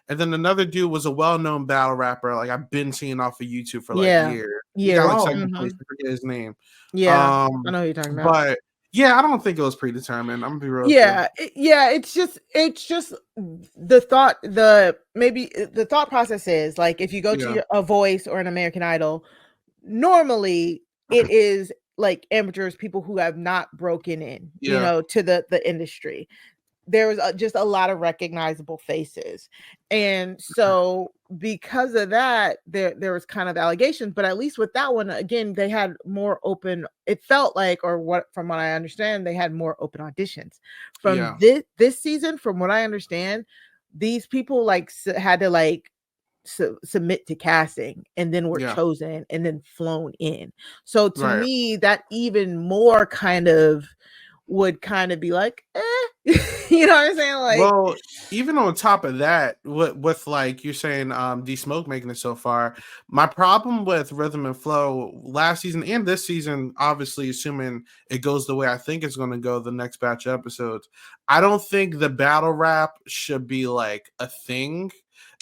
and then another dude was a well-known battle rapper. Like I've been seeing off of YouTube for like years. He got like second place. I forget his name. Yeah, I know who you're talking about. But yeah, I don't think it was predetermined. I'm gonna be real. Yeah, it's just the thought. The thought process is like if you go to a Voice or an American Idol, normally it is like amateurs, people who have not broken in, to the industry. There was just a lot of recognizable faces, and so because of that, there was kind of allegations. But at least with that one, again, they had more open. It felt like, from what I understand, they had more open auditions from this season. From what I understand, these people like had to like submit to casting and then were chosen and then flown in. So to me, that even more kind of would kind of be like, you know what I'm saying? Like, well, even on top of that, with like you're saying, D Smoke making it so far. My problem with Rhythm and Flow last season and this season, obviously, assuming it goes the way I think it's going to go, the next batch of episodes, I don't think the battle rap should be like a thing.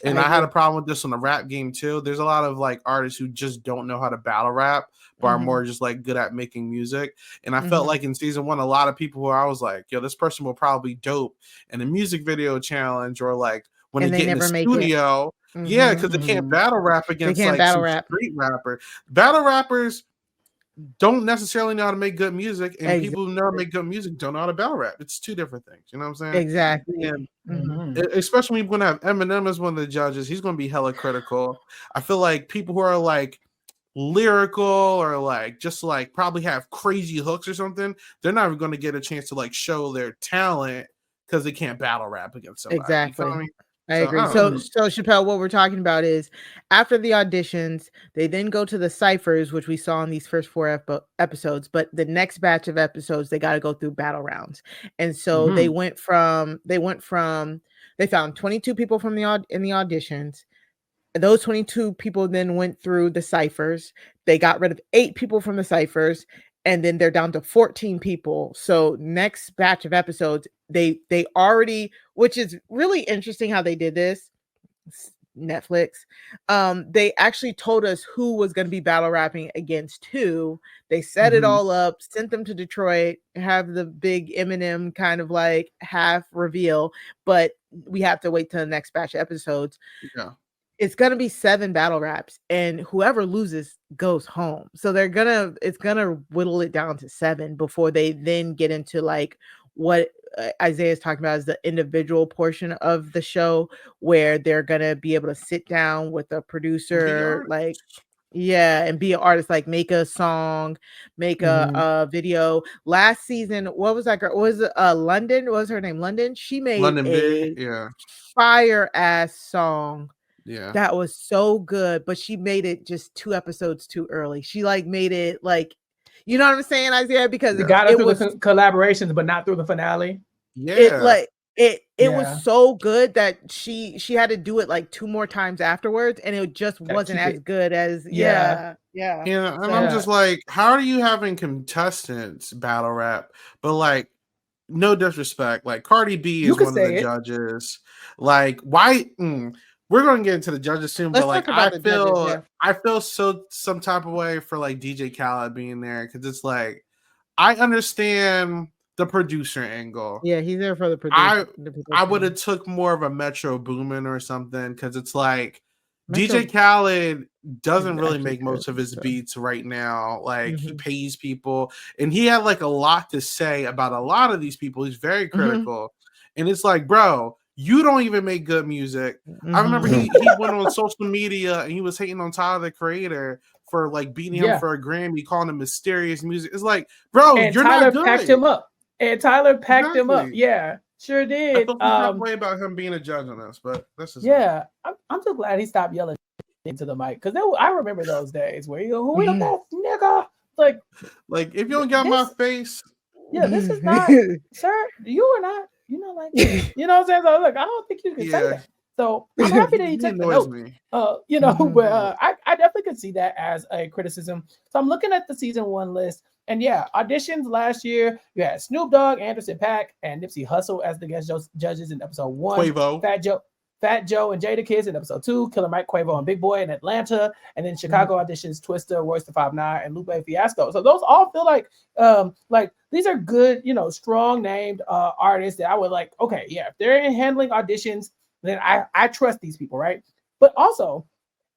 And I had a problem with this on the rap game too. There's a lot of like artists who just don't know how to battle rap, but are more just like good at making music. And I felt like in season 1, a lot of people who I was like, yo, this person will probably dope in a music video challenge or like when they get in the studio. Yeah, because they can't battle rap against like some street rapper. Battle rappers don't necessarily know how to make good music, and people who know how to make good music don't know how to battle rap. It's two different things. You know what I'm saying? Exactly. And especially when you have Eminem as one of the judges, he's going to be hella critical. I feel like people who are like lyrical or like just like probably have crazy hooks or something, they're not even going to get a chance to like show their talent because they can't battle rap against somebody. Exactly. You feel me? I agree. So Chappell, what we're talking about is after the auditions, they then go to the ciphers, which we saw in these first 4 episodes. But the next batch of episodes, they got to go through battle rounds, and so they found 22 people from in the auditions. Those 22 people then went through the ciphers. They got rid of 8 people from the ciphers, and then they're down to 14 people. So next batch of episodes, they already, which is really interesting how they did this. Netflix. They actually told us who was going to be battle rapping against who. They set it all up, sent them to Detroit, have the big Eminem kind of like half reveal, but we have to wait till the next batch of episodes. Yeah. It's gonna be 7 battle raps, and whoever loses goes home. So it's gonna whittle it down to 7 before they then get into like what Isaiah is talking about is the individual portion of the show where they're gonna be able to sit down with a producer, like and be an artist, like make a song, make a video. Last season, what was that girl? Was it London? What was her name? London? She made a fire ass song. Yeah, that was so good, but she made it just 2 episodes too early. She like made it like, you know what I'm saying, Isaiah? Because it got through the collaborations, but not through the finale. Yeah, it was so good that she had to do it like 2 more times afterwards, and it just wasn't as good as and I'm just like, how are you having contestants battle rap, but like no disrespect, like Cardi B is one of the judges. Like why? We're going to get into the judges soon, but like I feel so some type of way for like DJ Khaled being there, because it's like I understand the producer angle. Yeah, he's there for the producer. I would have took more of a Metro Boomin or something, because it's like DJ Khaled doesn't really make most of his beats right now. Like he pays people, and he had like a lot to say about a lot of these people. He's very critical, and it's like, bro, you don't even make good music. I remember he went on social media and he was hating on Tyler, the Creator, for like beating him for a Grammy, calling him mysterious music. It's like, bro, and you're Tyler not good. packed him up. And Tyler packed him up. Yeah, sure did. I feel some way about him being a judge on this, but that's just I'm so glad he stopped yelling into the mic, because I remember those days where you go, "Who the best nigga?" Like if you don't got my face, this is not, sir. You are not. You know, like, you know what I'm saying? So look, I don't think you can say that. So I'm happy that he took the note. You know, but I definitely could see that as a criticism. So I'm looking at the season 1 list, and auditions last year, you had Snoop Dogg, Anderson .Paak, and Nipsey Hussle as the guest judges in episode 1. Quavo. Fat Joe and Jadakiss in episode 2, Killer Mike, Quavo, and Big Boy in Atlanta, and then Chicago auditions Twista, Royce da 5'9", and Lupe Fiasco. So those all feel like these are good, you know, strong named artists that I would like. Okay, if they're handling auditions, then I trust these people, right? But also,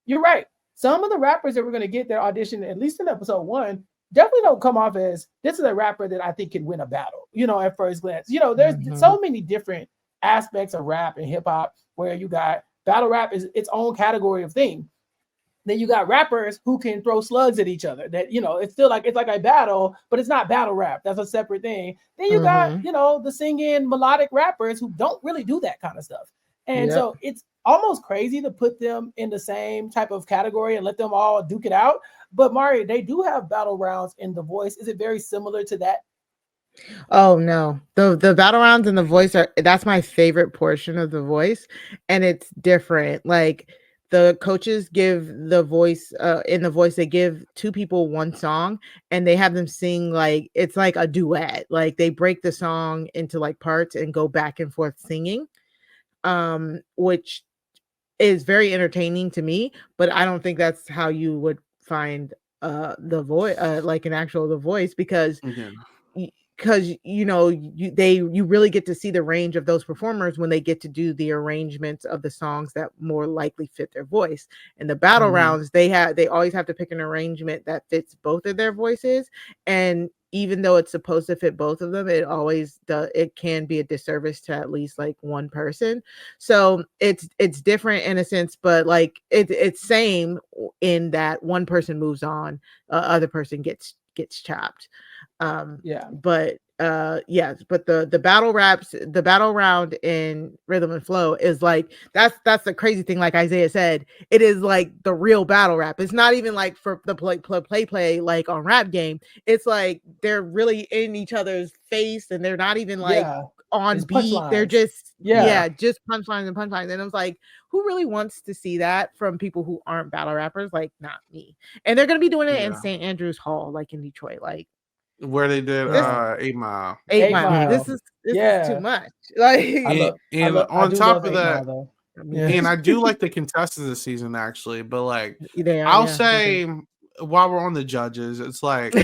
you're right. Some of the rappers that we're going to get their audition, at least in episode 1, definitely don't come off as this is a rapper that I think can win a battle. You know, at first glance, you know, there's so many different aspects of rap and hip hop, where you got battle rap is its own category of thing. Then you got rappers who can throw slugs at each other. That, you know, it's like a battle, but it's not battle rap. That's a separate thing. Then you got, you know, the singing melodic rappers who don't really do that kind of stuff. And so it's almost crazy to put them in the same type of category and let them all duke it out. But Mari, they do have battle rounds in The Voice. Is it very similar to that? Oh no, the battle rounds and The Voice that's my favorite portion of The Voice, and it's different. Like the coaches give The Voice in The Voice, they give 2 people 1 song and they have them sing like it's like a duet. Like they break the song into like parts and go back and forth singing, which is very entertaining to me. But I don't think that's how you would find The Voice, like an actual The Voice, because you know, you really get to see the range of those performers when they get to do the arrangements of the songs that more likely fit their voice. In the battle rounds, they always have to pick an arrangement that fits both of their voices, and even though it's supposed to fit both of them, it can be a disservice to at least like one person. So it's different in a sense, but like it's same in that one person moves on, other person gets chopped. But the battle round in Rhythm and Flow is like that's the crazy thing. Like Isaiah said, it is like the real battle rap. It's not even like for the play like on Rap Game. It's like they're really in each other's face, and they're not even like on it's beat. punchlines. They're just just punchlines and punchlines. And I was like, who really wants to see that from people who aren't battle rappers? Like, not me. And they're gonna be doing it in St. Andrews Hall, like in Detroit, like where they did 8 Mile. 8 Mile. This is too much. Like, on top of that, and I do like the contestants this season actually, but like I'll say while we're on the judges, it's like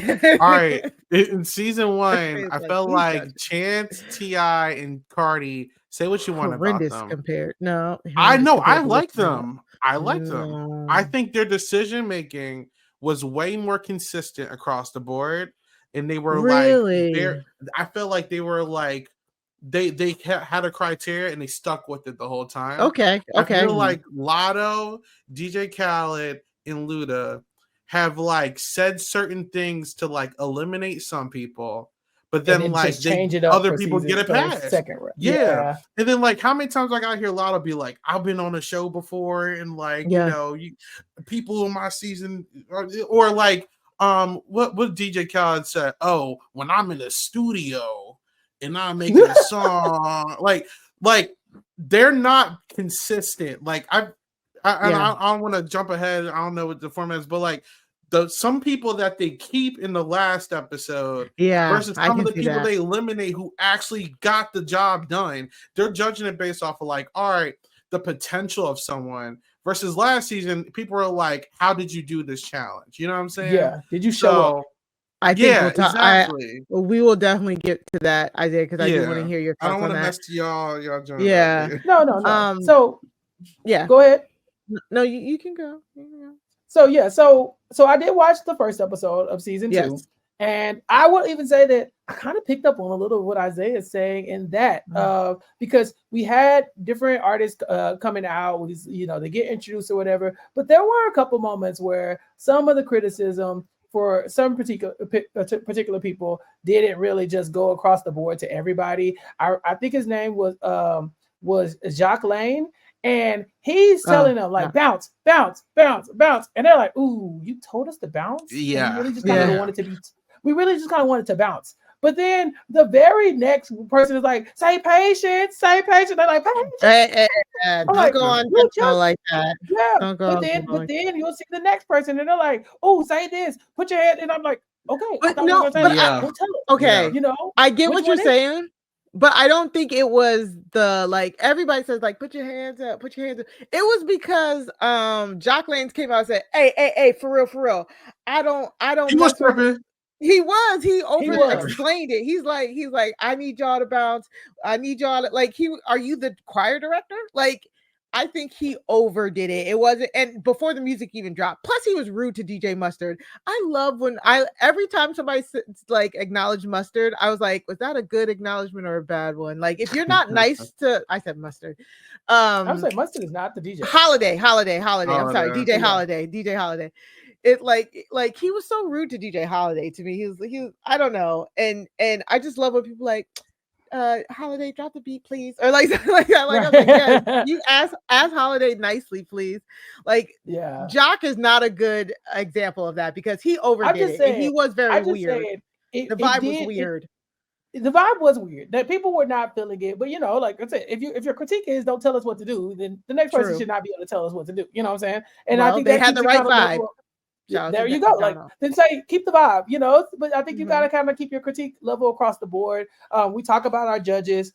all right, in season 1, I felt like Chance, T.I., and Cardi, say what you want about them. Compared. No, I know I like them. I like them. I think their decision making was way more consistent across the board. And they were like, I felt like they were like, they had a criteria and they stuck with it the whole time. Okay. I feel like Latto, DJ Khaled, and Luda have like said certain things to like eliminate some people, but then like change it up other people get it passed. Yeah. And then like how many times I got to hear Latto be like, I've been on a show before, and like you know, people in my season or like. What DJ Khaled said? Oh, when I'm in the studio and I'm making a song, like they're not consistent. Like I don't want to jump ahead. I don't know what the format is, but like some people that they keep in the last episode, versus some of the people they eliminate who actually got the job done. They're judging it based off of like, all right, the potential of someone. Versus last season, people were like, "How did you do this challenge?" You know what I'm saying? Yeah. Did you show up? I think exactly. We will definitely get to that, Isaiah, because I do want to hear your thoughts. I don't want to mess to y'all. Yeah. No. So go ahead. No, you can go. So I did watch the first episode of season 2. And I will even say that I kind of picked up on a little of what Isaiah is saying in that, because we had different artists coming out, they get introduced or whatever, but there were a couple moments where some of the criticism for some particular people didn't really just go across the board to everybody. I think his name was Jacques Lane. And he's telling them like bounce, bounce, bounce, bounce, and they're like, "Ooh, you told us to bounce." Yeah, and we really just kind of wanted to be. We really just kind of wanted to bounce. But then the very next person is like, "Say patience, say patience." They're like, "Patience." Don't go on like that. Yeah. Don't go but then you'll see the next person, and they're like, "Oh, say this. Put your head." And I'm like, "Okay, but no, but okay, I get what you're saying. But I don't think it was the like everybody says like put your hands up, put your hands up. It was because Jock Lanes came out and said, hey, for real. I don't he was tripping. He over explained it. He's like, I need y'all to bounce. I need y'all to like are you the choir director? Like I think he overdid it. It wasn't, and before the music even dropped. Plus, he was rude to DJ Mustard. I love when every time somebody like acknowledged Mustard, I was like, was that a good acknowledgement or a bad one? Like, if you're not nice to, I said Mustard. I'm saying Mustard is not the DJ. Holiday. I'm sorry, DJ Holiday. It like he was so rude to DJ Holiday to me. He was I don't know, and I just love when people like. Holiday, drop the beat, please, or like that. Like I was like, yeah, you ask Holiday nicely, please. Like, Jock is not a good example of that because he overdid it. And he was very weird. The vibe was weird. The vibe was weird. That people were not feeling it, but like I said, if your critique is don't tell us what to do, then the next person should not be able to tell us what to do. You know what I'm saying? And I think they had the right vibe. There you go. Like then say keep the vibe, But I think you gotta kind of keep your critique level across the board. We talk about our judges.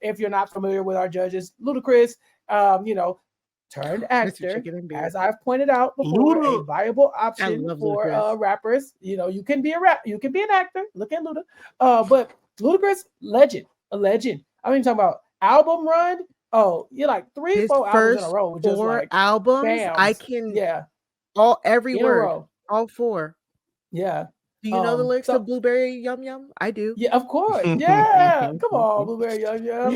If you're not familiar with our judges, Ludacris, turned actor, as I've pointed out before, a viable option for rappers. You can be you can be an actor. Look at Luda. But Ludacris, a legend. I mean, talking about album run. Oh, you're like 3-4 albums in a row. Just 4 albums. Bams. I can every word, all 4. Yeah. Do you know the lyrics of Blueberry Yum Yum? I do. Yeah, of course. Yeah. Come on, Blueberry Yum Yum.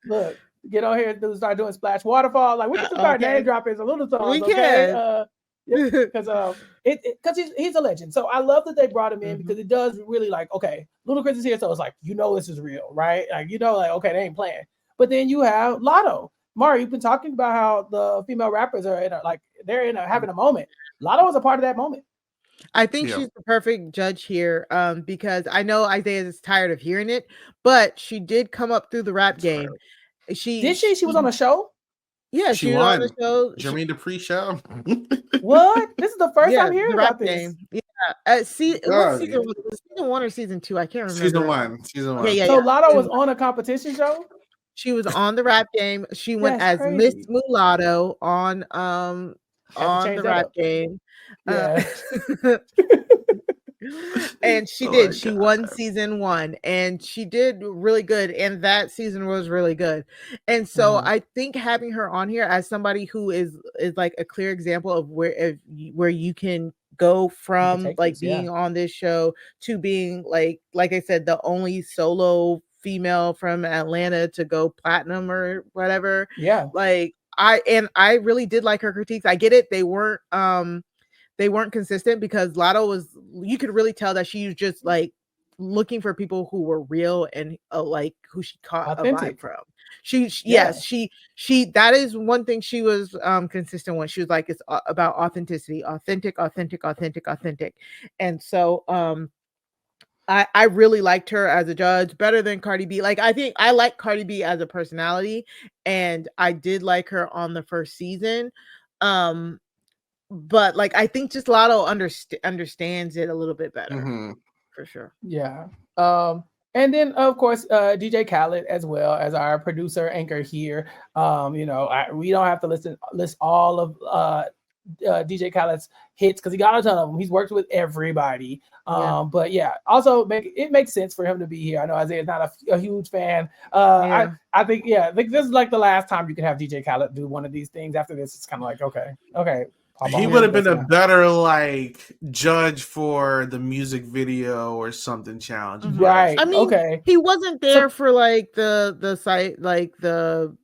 Look, get on here and start doing Splash Waterfall. Like we can start name dropping a little songs. We can. Because he's a legend. So I love that they brought him in because it does really like, okay, Ludacris is here. So it's like, this is real, right? Like, like, okay, they ain't playing. But then you have Latto. Mari, you've been talking about how the female rappers are having a moment. Latto was a part of that moment. I think she's the perfect judge here because I know Isaiah is tired of hearing it, but she did come up through the rap game. She was on a show? Yeah, she was on the show. Jermaine Dupri show. What? This is the first time hearing about this. Yeah. Season 1 or season 2? I can't remember. Season 1. So Latto was on a competition show? She was on the rap game. She went as Miss Mulatto on the rap game. Yeah. And she did. She won season 1 and she did really good. And that season was really good. And so I think having her on here as somebody who is like a clear example of where you can go from like being on this show to being like I said, the only solo female from Atlanta to go platinum or whatever. Yeah. Like I really did like her critiques. I get it. They weren't consistent because Latto you could really tell that she was just like looking for people who were real and like who she caught authentic. A vibe from. She that is one thing she was consistent with. She was like, it's about authenticity, authentic. And so I really liked her as a judge, better than Cardi B. Like, I think I like Cardi B as a personality, and I did like her on the first season. But like, I think just Latto understands it a little bit better, for sure. Yeah. And then of course, DJ Khaled as well as our producer anchor here. We don't have to list all of DJ Khaled's hits because he got a ton of them. He's worked with everybody. But also it makes sense for him to be here. I know Isaiah's not a huge fan. I think this is like the last time you can have DJ Khaled do one of these things. After this, it's kind of like, okay, He would have been a better like judge for the music video or something challenge. Right. I mean, he wasn't there for like the site, like the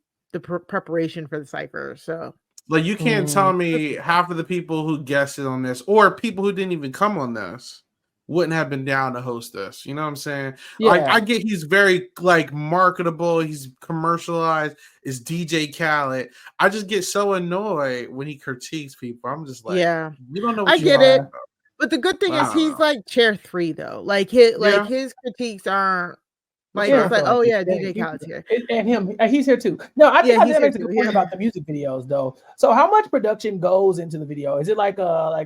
preparation for the cipher. So like you can't tell me half of the people who guessed it on this or people who didn't even come on this wouldn't have been down to host this. You know what I'm saying? Yeah. Like I get he's very like marketable, he's commercialized, is DJ Khaled. I just get so annoyed when he critiques people. I'm just like, yeah, you don't know what I you get are. it. But the good thing is he's like chair 3 though. Like his critiques aren't like it's like, oh yeah, DJ Khaled's here. And he's here too. No, I think that makes a good point about the music videos though. So how much production goes into the video? Is it like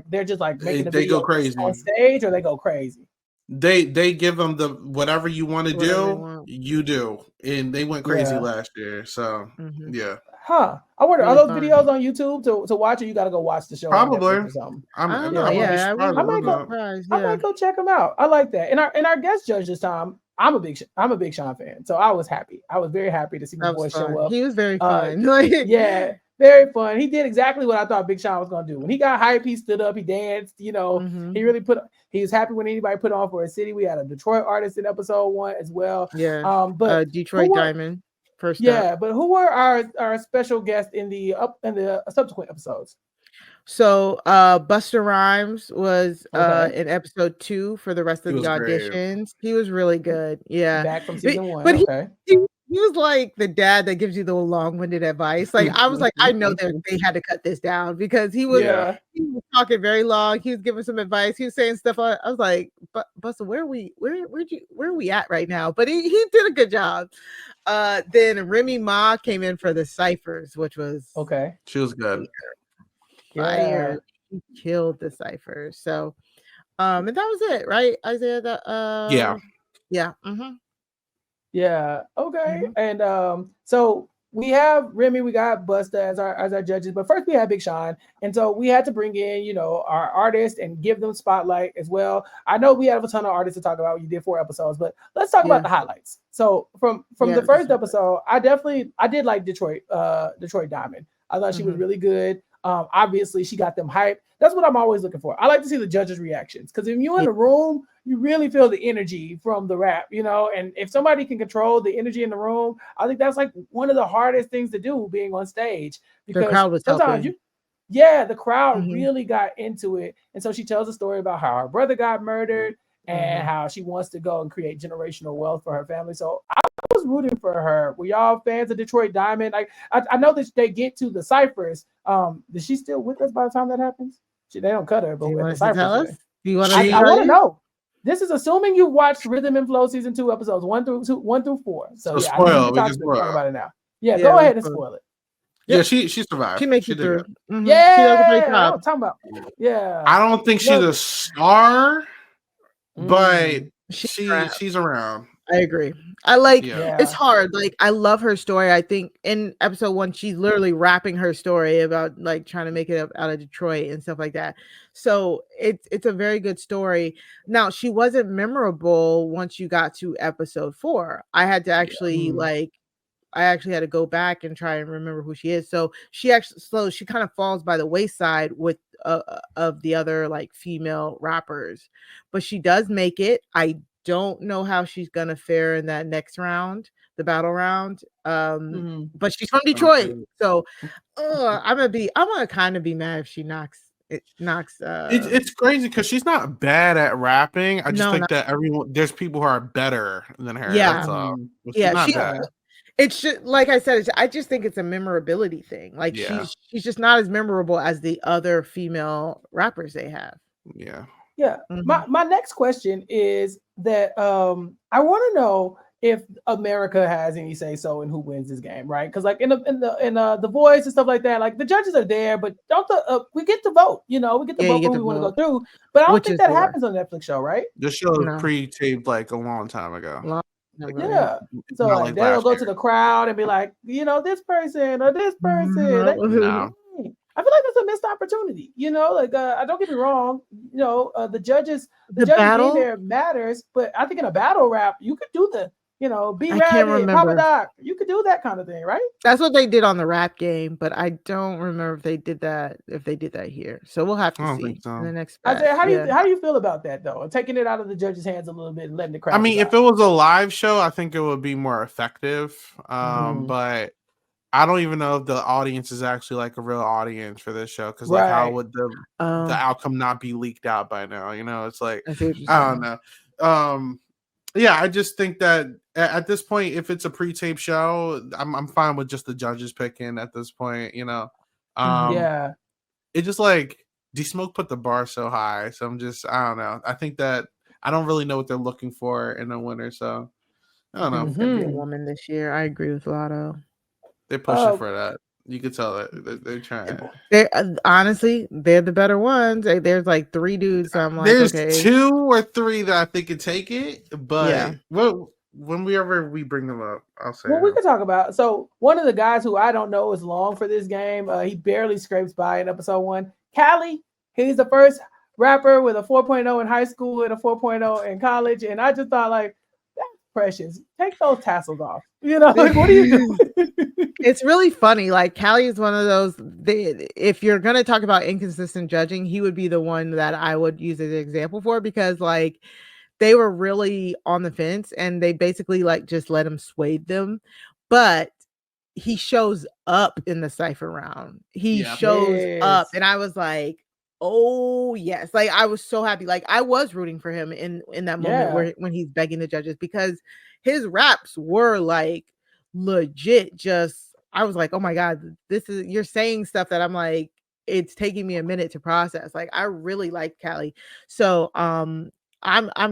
they're just like making the video go crazy on stage or they go crazy? They give them the whatever you want to do, you do. And they went crazy last year. So yeah. Huh. I wonder, are those videos on YouTube to watch, or you got to go watch the show? Probably. Or something? I don't know. Yeah, I might go check them out. I like that. And our guest judge this time, I'm a big Sean fan, so I was happy. I was very happy to see my boy show up. He was very fun. Yeah, very fun. He did exactly what I thought Big Sean was gonna do. When he got hype, he stood up, he danced. You know, he really he was happy when anybody put on for a city. We had a Detroit artist in episode 1 as well. Yeah. But Detroit Diamond. First but who were our special guests in the subsequent episodes? So Busta Rhymes was in episode 2 for the rest of the auditions. Great. He was really good. Yeah. Back from season 1. But he was like the dad that gives you the long-winded advice. Like I was like, I know that they had to cut this down because he was talking very long. He was giving some advice. He was saying stuff. I was like, Busta, where are we at right now? But he did a good job. Then Remy Ma came in for the ciphers, which was She was good. Fire. He killed the cipher. So and that was it, right, Isaiah? Yeah. Yeah. Okay. And so we have Remy, we got Busta as our judges, but first we had Big Sean, and so we had to bring in our artists and give them spotlight as well. I know we have a ton of artists to talk about. You did 4 episodes, but let's talk about the highlights. So from the first episode, I did like Detroit Diamond. I thought she was really good. Obviously she got them hyped. That's what I'm always looking for. I like to see the judges' reactions because if you're in the room, you really feel the energy from the rap, and if somebody can control the energy in the room, I think that's like one of the hardest things to do being on stage because the crowd was sometimes the crowd really got into it. And so she tells a story about how her brother got murdered and how she wants to go and create generational wealth for her family. So I was rooting for her. Were y'all fans of Detroit Diamond? Like I know that they get to the ciphers. Is she still with us by the time that happens? They don't cut her, but you want to tell us? Do you want to? I want to know. This is assuming you watched Rhythm and Flow season 2 episodes 1 through 4. So yeah, spoil. We can talk about it now. Yeah, go ahead and spoil it. Yeah, she survived. She makes it through. Yeah, she does a great job. I'm talking about. Yeah, I don't think she's a star, but she's around. I agree. I like it's hard. Like I love her story. I think in episode 1, she's literally rapping her story about like trying to make it up out of Detroit and stuff like that. So it's a very good story. Now she wasn't memorable once you got to episode 4. I had to actually I actually had to go back and try and remember who she is. So she kind of falls by the wayside with of the other like female rappers, but she does make it. I don't know how she's gonna fare in that next round, the battle round. But she's from Detroit, so I'm gonna kind of be mad if she knocks. It's crazy because she's not bad at rapping. I just think that there's people who are better than her. Yeah, that's all. She's bad. It's just like I said. I just think it's a memorability thing. Like she's just not as memorable as the other female rappers they have. Yeah. Yeah. My next question is that I want to know if America has any say so in who wins this game, right? Because like in the Voice and stuff like that, like the judges are there, but don't we get to vote? We get to vote who we want to go through. But I don't think that happens on Netflix show, right? The show was pre-taped like a long time ago. Yeah. So like they'll go to the crowd and be like, this person or this person. I feel like that's a missed opportunity. I don't get me wrong. The judges, the judges battle being there matters, but I think in a battle rap, you could do B I can't Rabbit, Papa remember. Doc. You could do that kind of thing, right? That's what they did on the rap game, but I don't remember if they did that here. So we'll have to see in the next batch. Isaiah, how do you feel about that though? Taking it out of the judges' hands a little bit and letting the crowd. I mean, decide. if it was a live show, I think it would be more effective. But I don't even know if the audience is actually like a real audience for this show, because like how would the outcome not be leaked out by now? It's like I don't know. Yeah, I just think that at this point, if it's a pre-tape show, I'm fine with just the judges picking at this point. It just like D-Smoke put the bar so high, so I don't know. I think that I don't really know what they're looking for in a winner, so I don't know. It's gonna be a woman this year. I agree with Latto. They're pushing for that. You could tell that they're trying. Honestly, they're the better ones. There's like 3 dudes. So I'm like, there's 2 or 3 that I think could take it, but whenever we bring them up, I'll say. Well, we could talk about. So one of the guys who I don't know is long for this game. He barely scrapes by in episode 1. Khaled, he's the first rapper with a 4.0 in high school and a 4.0 in college, and I just thought like, that's precious. Take those tassels off. Like, what are you doing? It's really funny. Like Khaled is one of those. If you're gonna talk about inconsistent judging, he would be the one that I would use as an example for, because like they were really on the fence and they basically like just let him sway them, but he shows up in the cypher round. He shows up, and I was like, oh yes, like I was so happy. Like I was rooting for him in that moment when he's begging the judges, because his raps were like legit. Just I was like, oh my god, you're saying stuff that I'm like, it's taking me a minute to process. Like I really like Khaled, so I'm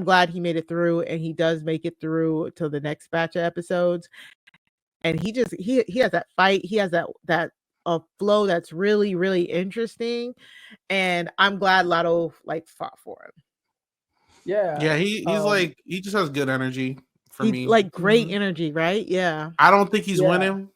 glad he made it through, and he does make it through to the next batch of episodes. And he has that fight. He has that flow that's really, really interesting. And I'm glad Latto like fought for him. Yeah, he's like, he just has good energy for me. Like great energy, right? Yeah. I don't think he's winning.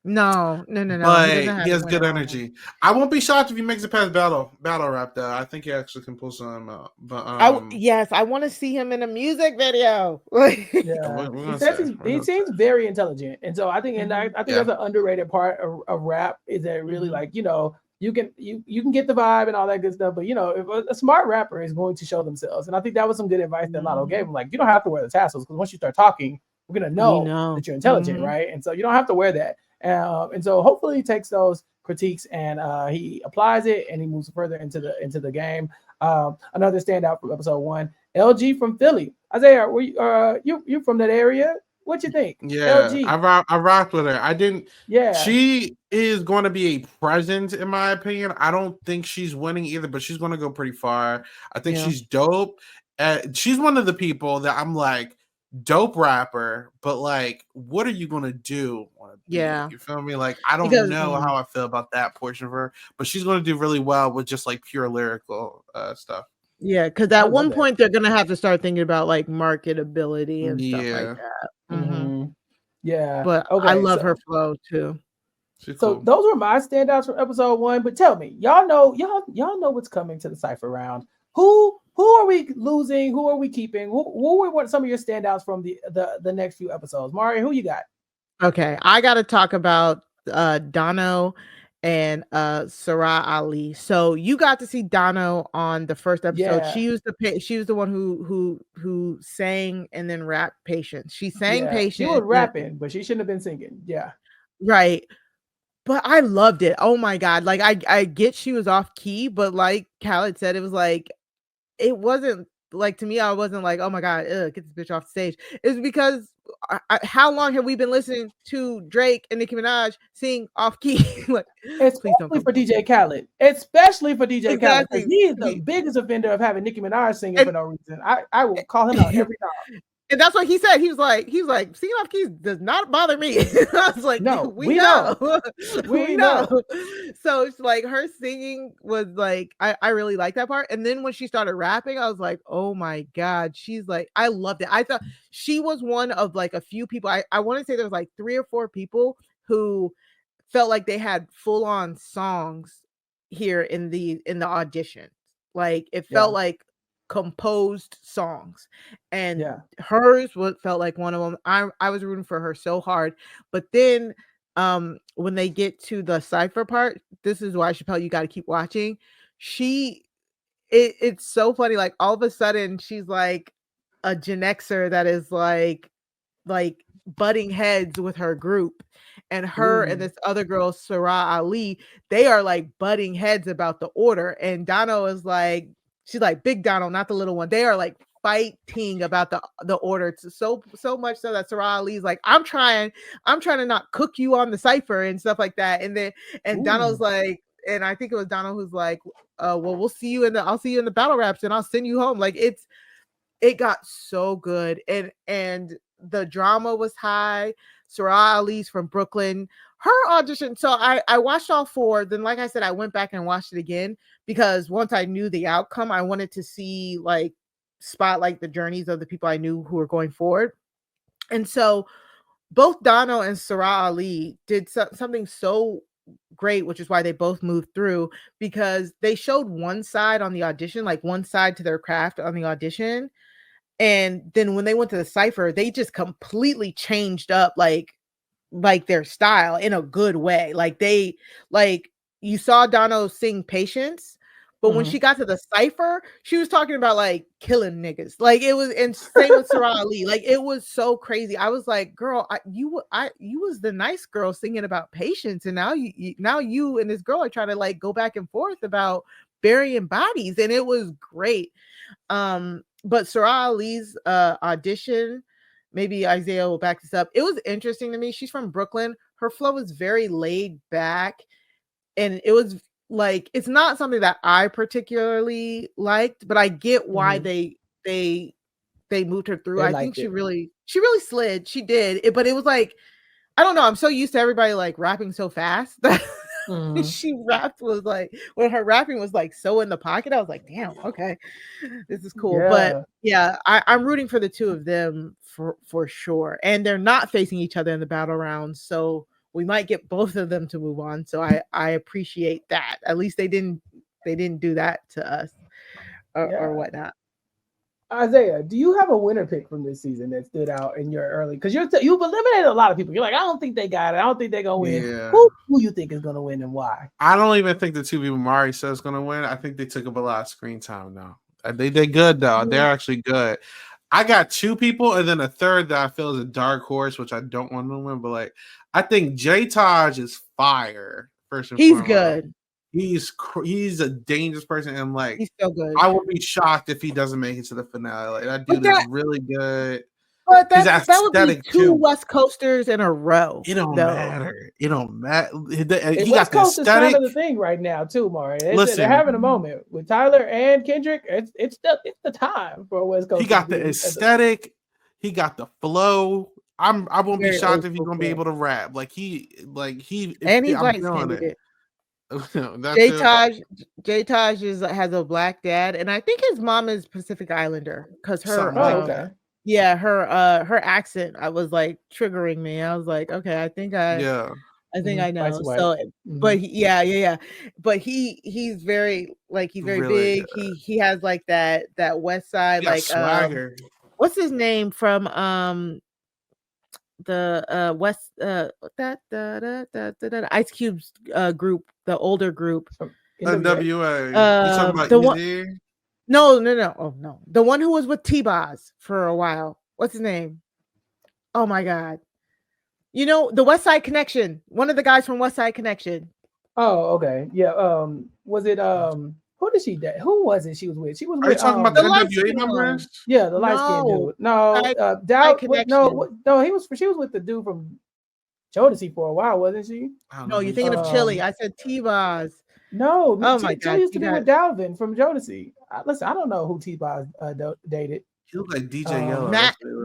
No. But he has good energy. I won't be shocked if he makes it past battle rap though. I think he actually can pull some out. But I want to see him in a music video. He seems very intelligent, and so I think that's an underrated part of rap, is that really like you can get the vibe and all that good stuff, but if a smart rapper is going to show themselves, and I think that was some good advice that Latto gave him. Like, you don't have to wear the tassels, because once you start talking, we're gonna know that you're intelligent, right? And so you don't have to wear that. And so hopefully he takes those critiques and he applies it, and he moves further into the game. Another standout from episode 1, LG from Philly. Isaiah, were you from that area? What you think? Yeah, LG. I rocked with her. I didn't. Yeah, she is going to be a presence in my opinion. I don't think she's winning either, but she's going to go pretty far. I think she's dope. She's one of the people that I'm like, dope rapper, but like, what are you gonna do? You feel me? Like, I don't know how I feel about that portion of her, but she's gonna do really well with just like pure lyrical stuff. Yeah, because at one point they're gonna have to start thinking about like marketability and stuff like that. Yeah, but I love her flow too. So those were my standouts from episode 1. But tell me, y'all know what's coming to the cypher round. Who are we losing? Who are we keeping? Who were some of your standouts from the next few episodes? Mari, who you got? Okay, I got to talk about Dono and Sarah Ali. So you got to see Dono on the first episode. Yeah. She was the one who sang and then rapped Patience. She sang Patience. She was rapping, but she shouldn't have been singing. Yeah. Right. But I loved it. Oh my god. Like I get she was off key, but like Khaled said, it was like, it wasn't like, to me, I wasn't like, oh my god, get this bitch off the stage. It's because how long have we been listening to Drake and Nicki Minaj sing off key? Like, especially for DJ Khaled. Especially for DJ Khaled. He is the biggest offender of having Nicki Minaj singing for no reason. I will call him out every time. And that's what he said. He was like, singing off keys does not bother me. I was like, no, we know. We know. So it's like, her singing was like, I really like that part. And then when she started rapping, I was like, oh my god, she's like, I loved it. I thought she was one of like a few people. I want to say there was like 3 or 4 people who felt like they had full on songs here in the audition. Like, it felt like composed songs, and hers felt like one of them. I was rooting for her so hard, but then when they get to the cypher part, this is why, Chappelle, you got to keep watching. It's so funny, like all of a sudden she's like a Gen Xer that is like butting heads with her group, and her and this other girl, Sarah Ali, they are like butting heads about the order, and Dono is like, she's like, Big Dono, not the little one. They are like fighting about the order, so much so that Sarah Ali's like, I'm trying to not cook you on the cipher and stuff like that, and then Dono's like, and I think it was Dono who's like, well, I'll see you in the battle raps and I'll send you home. Like it got so good, and the drama was high. Sarah Ali's from Brooklyn. Her audition. So I watched all 4. Then, like I said, I went back and watched it again because once I knew the outcome, I wanted to see spotlight the journeys of the people I knew who were going forward. And so both Dono and Sarah Ali did something so great, which is why they both moved through, because they showed one side on the audition, like one side to their craft on the audition. And then when they went to the cypher, they just completely changed up like their style in a good way. You saw Dono sing Patience, but when she got to the cypher, she was talking about like killing niggas. Like it was, and same with Sarah Ali. Like it was so crazy. I was like, girl, you was the nice girl singing about patience, and now you and this girl are trying to like go back and forth about burying bodies, and it was great. But Sarah Ali's audition, maybe Isaiah will back this up. It was interesting to me. She's from Brooklyn. Her flow was very laid back, and it was like, it's not something that I particularly liked, but I get why they moved her through. I think she really slid. She did. But it was like, I don't know. I'm so used to everybody like rapping so fast that she rapped was like, when her rapping was like so in the pocket, I was like, damn, okay, this is cool. But yeah, I'm rooting for the two of them for sure. And they're not facing each other in the battle rounds, so we might get both of them to move on. So I appreciate that. At least they didn't do that to us or whatnot. Isaiah, do you have a winner pick from this season that stood out in your early? Because you've eliminated a lot of people. You're like, I don't think they got it. I don't think they're gonna win. Yeah. Who you think is gonna win and why? I don't even think the 2 people Mari said is gonna win. I think they took up a lot of screen time now. They did good though. Mm-hmm. They're actually good. I got 2 people and then a third that I feel is a dark horse, which I don't want to win. But like, I think J Taj is fire. First and foremost. Good. He's a dangerous person, and like, he's so good. I would be shocked if he doesn't make it to the finale. Like, that dude is really good. But that would be 2 West Coasters in a row. It don't matter. It don't matter. He West Coast is kind of the thing right now too, Mari. They're having a moment with Tyler and Kendrick. It's the time for West Coast. He got the aesthetic. He got the flow. I won't be shocked if he's gonna be able to rap. Like he and he's like it. J Taj has a black dad, and I think his mom is Pacific Islander because her her accent I was like triggering me. I was like, okay, I think I know. So, but but he's very really big. Good. He has like that West Side like swagger. What's his name from the West Ice Cube's group, the older group, NWA. You talking about the one? No. Oh no, the one who was with T-Boz for a while. What's his name? Oh my god, the West Side Connection. One of the guys from West Side Connection. Oh, okay, yeah. Was it who did she date? Who was it she was with? She was with. Are you talking about the NWA members? Yeah, the light skinned dude. No, she was with the dude from Jodeci for a while, wasn't she? No, you're thinking of Chili. I said T-Boz. No, my God. Chili used to be with Dalvin from Jodeci. Listen, I don't know who T-Boz dated. He looked like DJ Yellow.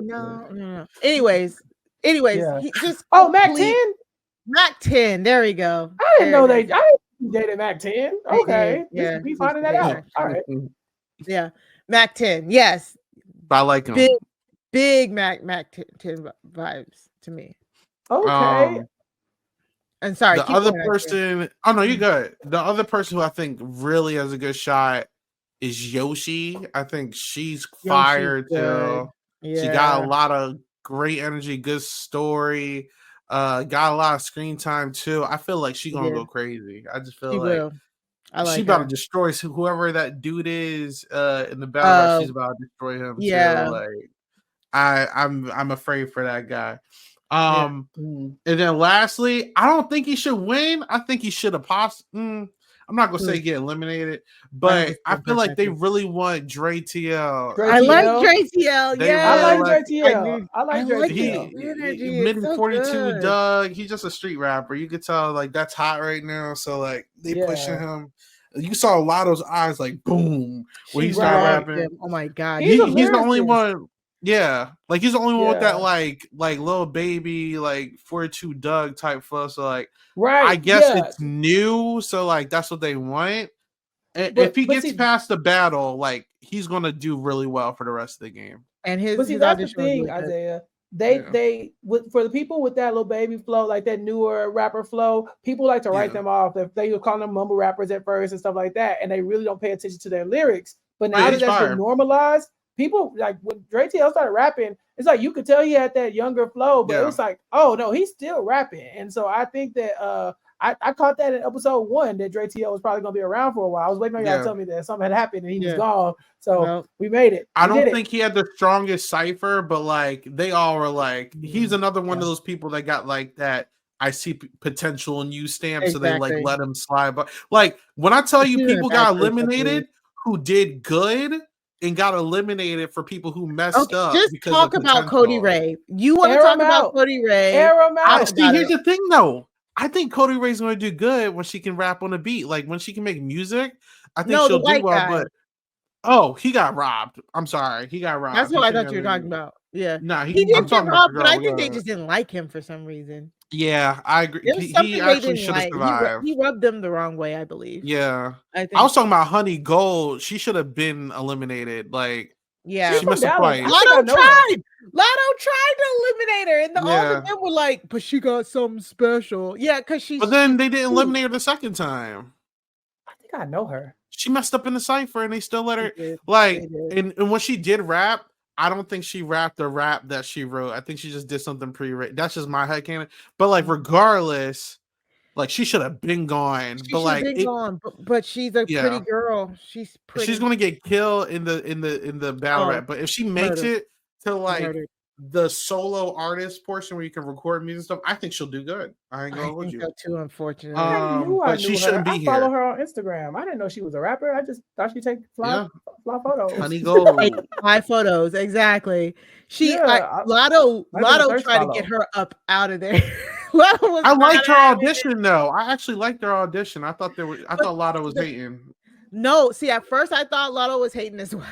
No. Anyways, yeah. He just Mac 10? Mac 10. There we go. I didn't know they dated Mac 10. Okay. Yeah. Be finding that out. All right. Yeah. Mac 10. Yes. I like him. Big Mac 10 vibes to me. Okay. And sorry. The other person. Oh no, you're good. The other person who I think really has a good shot is Yoshi. I think she's fire too. Yeah. She got a lot of great energy, good story. Got a lot of screen time too. I feel like she's gonna go crazy. I just feel like will. I like she about her. to destroy whoever that dude is in the battle rap. She's about to destroy him too. Like I'm afraid for that guy. And then lastly, I don't think he should win. I think he should have I'm not gonna say get eliminated, but I feel like they really want Dre TL. I like Dre TL. Yeah, I like Dre TL. I like Dre TL. He mid 42 Doug. He's just a street rapper. You could tell like that's hot right now. So like they pushing him. You saw Latto's eyes like boom when he started rapping. Oh my god, he's the only one. Yeah, like he's the only one with that like little baby like 42 Doug type flow. So like, I guess it's new. So like that's what they want. And if he gets past the battle, like he's gonna do really well for the rest of the game. And his that's the thing, Isaiah. They for the people with that little baby flow, like that newer rapper flow, people like to write them off. They were calling them mumble rappers at first and stuff like that, and they really don't pay attention to their lyrics. But now that that's been normalized, people like when Dre TL started rapping, it's like you could tell he had that younger flow, but it was like, oh no, he's still rapping. And so I think that I caught that in episode 1 that Dre TL was probably gonna be around for a while. I was waiting on y'all to tell me that something had happened and he was gone. So we made it. I don't think he had the strongest cipher, but like they all were like, he's another one of those people that got like that I see potential in you stamp, so they like let him slide. But like when I tell you people got eliminated who did good and got eliminated for people who messed up. Just talk about Cody Ray. You want to talk about Cody Ray? See, here's the thing though. I think Cody Ray's going to do good when she can rap on a beat. Like when she can make music, I think she'll do well. But he got robbed. I'm sorry, he got robbed. That's what I thought you were talking about. Yeah, nah, he did get robbed, but I think they just didn't like him for some reason. Yeah, I agree. He actually should have survived. He rubbed them the wrong way, I believe. Yeah, I was talking about Honey Gold. She should have been eliminated. Like, yeah, she must have played. Latto tried to eliminate her, and all of them were like, "But she got something special." Yeah, because she. But then they didn't eliminate her the second time. I think I know her. She messed up in the cipher, and they still let her. And when she did rap, I don't think she rapped the rap that she wrote. I think she just did something pre-written. That's just my headcanon. But like, regardless, like she should have been gone. But she's a pretty girl. She's pretty. She's gonna get killed in the battle rap. But if she makes it to like the solo artist portion where you can record music and stuff, I think she'll do good. I ain't gonna hold you. So too, unfortunately. But she shouldn't be here. I follow her on Instagram. I didn't know she was a rapper. I just thought she'd take fly photos. Honey Gold. Fly photos, exactly. Latto tried to get her up out of there. I liked her audition though. I actually liked her audition. I thought Latto was hating. No, see, at first I thought Latto was hating as well.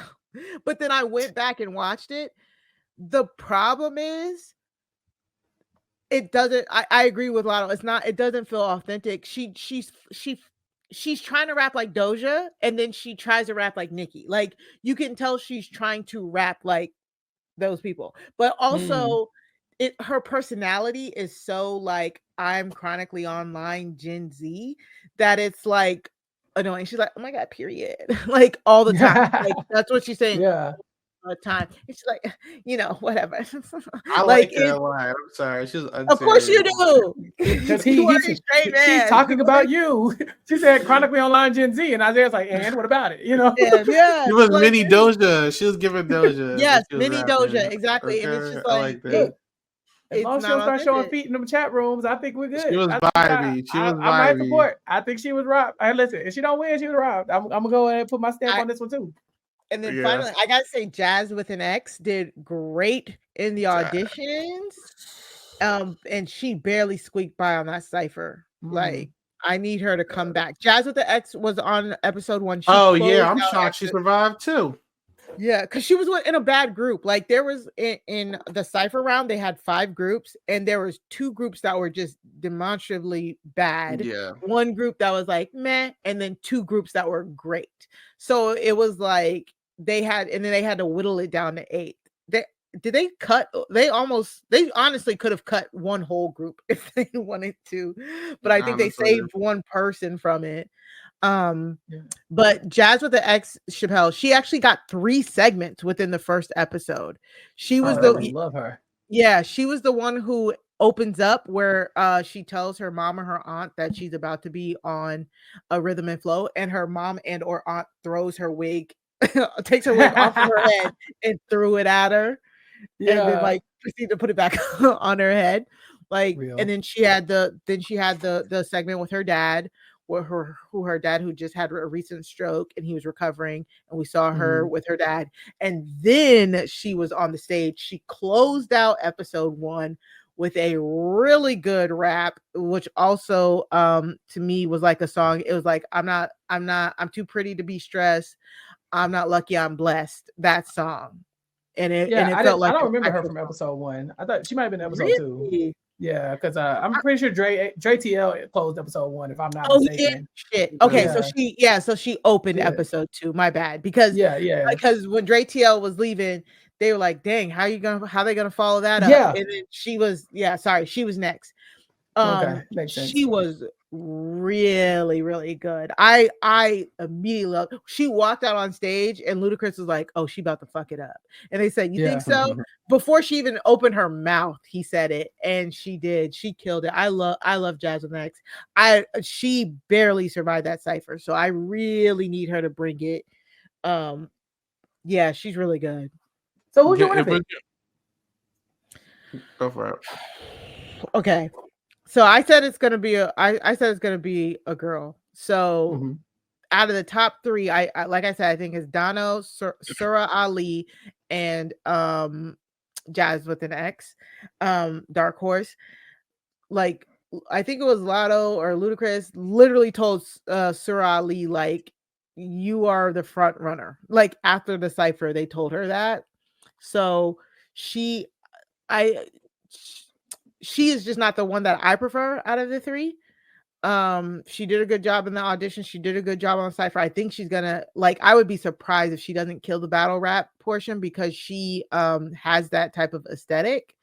But then I went back and watched it. The problem is it doesn't. I agree with Latto. It doesn't feel authentic. She's trying to rap like Doja, and then she tries to rap like Nicki. Like you can tell she's trying to rap like those people, but also her personality is so like I'm chronically online Gen Z that it's like annoying. She's like, oh my god, period, like all the time. Like that's what she's saying. Yeah. Time. It's like, whatever. I like that line. I'm sorry. She's unserious. Of course you do. Because she's talking about you. She said chronically online Gen Z, and Isaiah's like, and what about it? Yeah. She was mini Doja. She was giving Doja. Yes, mini Doja, exactly. Okay. And it's just like as long as she don't start showing feet in them chat rooms, I think we're good. She was vibey. I might support. I think she was robbed. Listen, if she don't win, she was robbed. I'm gonna go ahead and put my stamp on this one too. And then finally, I gotta say, Jazz with an X did great in the auditions. And she barely squeaked by on that cipher. Like, I need her to come back. Jazz with the X was on episode 1. I'm shocked she survived too. Yeah, because she was in a bad group. Like there was in the cipher round, they had 5 groups, and there was 2 groups that were just demonstrably bad. Yeah. One group that was like meh, and then 2 groups that were great. So it was like they had to whittle it down to 8. They honestly could have cut one whole group if they wanted to, but I think they saved one person from it. But Jazz with the X, Chappelle, she actually got 3 segments within the first episode. She was love her. Yeah, she was the one who opens up where she tells her mom or her aunt that she's about to be on a Rhythm and Flow, and her mom and or aunt throws her wig, takes her wig off of her head and threw it at her, and then like proceeded to put it back on her head. Like, and then she had the segment with her dad, her dad who just had a recent stroke and he was recovering, and we saw her with her dad, and then she was on the stage. She closed out episode 1 with a really good rap, which also to me was like a song. It was like, I'm too pretty to be stressed, I'm not lucky, I'm blessed. That song. And it felt like I don't remember her from episode 1. I thought she might have been episode 2. Yeah, because I'm pretty sure Dre TL closed episode 1, if I'm not mistaken. Shit. Okay, so she opened episode 2. My bad. Because when Dre TL was leaving, they were like, "Dang, how they gonna follow that up?" And then she was next. Okay, makes sense. She was really, really good. I immediately loved. She walked out on stage and Ludacris was like, "Oh, she about to fuck it up." And they said, "You think so?" Before she even opened her mouth, he said it, and she did. She killed it. I love Jazz with X. She barely survived that cipher, so I really need her to bring it. Yeah, she's really good. So who's your winner? Go for it. Okay. So I said it's gonna be a girl. So out of the top 3, I like I said, I think it's Dano, Surah Ali, and Jazz with an X, Dark Horse. Like, I think it was Latto or Ludacris literally told Surah Ali, like, you are the front runner. Like, after the cipher, they told her that. So she is just not the one that I prefer out of the 3. She did a good job in the audition. She did a good job on Cypher. I think she's gonna, like, I would be surprised if she doesn't kill the battle rap portion, because she has that type of aesthetic.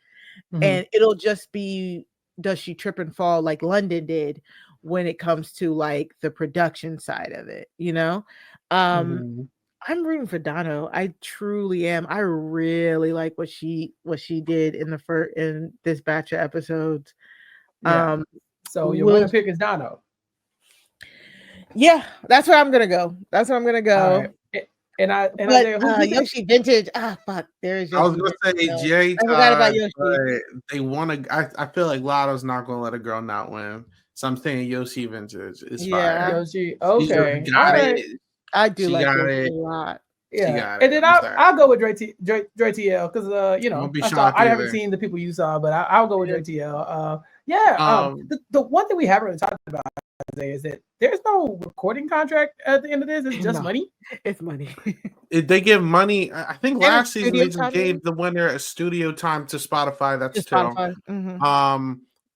And it'll just be, does she trip and fall like London did when it comes to like the production side of it, you know? I'm rooting for Dano. I truly am. I really like what she did in this batch of episodes. So your winner pick is Dano. Yeah, that's where I'm gonna go. Right. And Yoshi Vintage. Ah, fuck. There is Yoshi. I was gonna say J. I forgot about Yoshi. They want to. I feel like Latto's not gonna let a girl not win. So I'm saying Yoshi Vintage is fire. Yoshi. Okay. Got it. I do like Yoshi a lot. Yeah, and then I'll go with Dre TL, because I haven't seen the people you saw, but I'll go with Dre TL. The one thing we haven't really talked about today is that there's no recording contract at the end of this. It's just money. It's money. They give money. I think last season they just gave the winner a studio time to Spotify. That's too.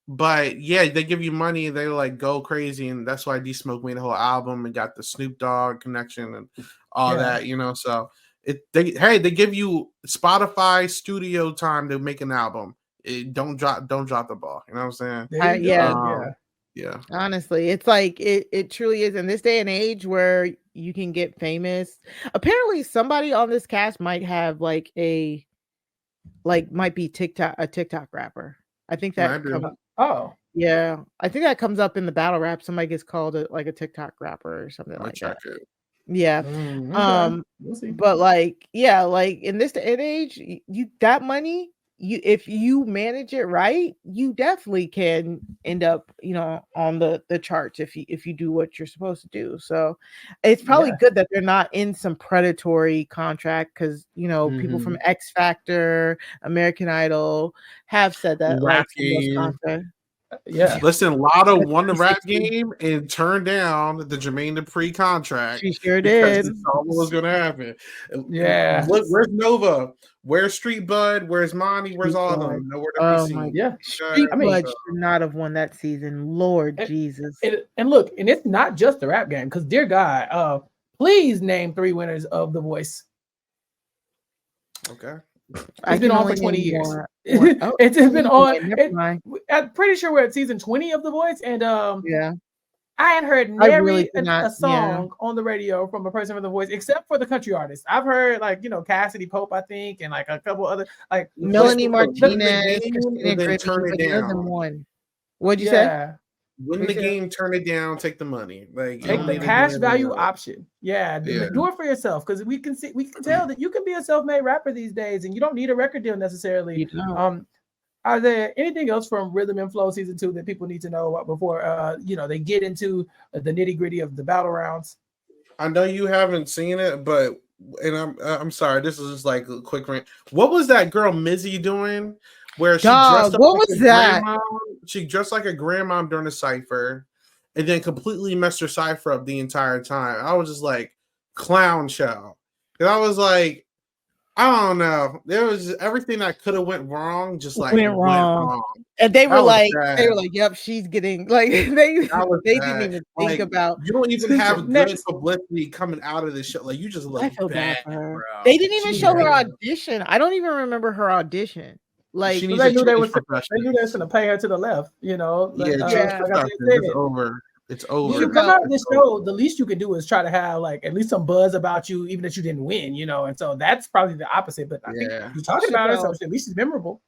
But yeah, they give you money. They like go crazy, and that's why D Smoke made a whole album and got the Snoop Dogg connection and all that, So they give you Spotify studio time to make an album. Don't drop the ball. You know what I'm saying? Yeah. Honestly, it's like it truly is in this day and age where you can get famous. Apparently, somebody on this cast might have might be a TikTok rapper. I think that I think that comes up in the battle rap. Somebody gets called a TikTok rapper or something like that. Yeah. We'll see. But like in this day and age, that money, if you manage it right, you definitely can end up, on the charts if you do what you're supposed to do. So it's probably good that they're not in some predatory contract, because people from X Factor, American Idol have said that Listen, Latto won the rap game and turned down the Jermaine Dupri contract. She sure did. That's all what was gonna happen. Yeah. Where's Nova? Where's Street Bud? Where's Monty? Where's all of them? Nowhere to be seen. Street Bud should not have won that season. Lord Jesus. And look, and it's not just the rap game, because dear God, please name 3 winners of The Voice. Okay. It's been on for 20 years. It's been on. I'm pretty sure we're at season 20 of The Voice, and I hadn't heard nary a song on the radio from a person with a voice, except for the country artists. I've heard like, you know, Cassidy Pope, I think, and like a couple other like Melanie Martinez, Christina Grimmie, turn it down. One. What'd you say? Win the game, turn it down, take the money. Like take the cash value option. Yeah, do it for yourself, because we can tell that you can be a self-made rapper these days, and you don't need a record deal necessarily. Are there anything else from Rhythm and Flow season 2 that people need to know before you know, they get into the nitty-gritty of the battle rounds? I know you haven't seen it, but I'm sorry, this is just like a quick rant. What was that girl Mizzy doing? Where she dressed up what was that? She dressed like a grandmom during a cipher, and then completely messed her cipher up the entire time. I was just like, clown show. And I was like, I don't know. There was everything that could have went wrong, just like went wrong. And they were like, "Yep, she's getting like." They didn't even think about. You don't even have good publicity coming out of this show. Like, you just look bad for her. Bro. They didn't even show her audition. I don't even remember her audition. Like, they knew they was going to pay her to the left. You know, it's over. It's over. You come out of this show, the least you can do is try to have like at least some buzz about you, even if you didn't win, you know. And so that's probably the opposite. But I think you talked about her, so at least she's memorable.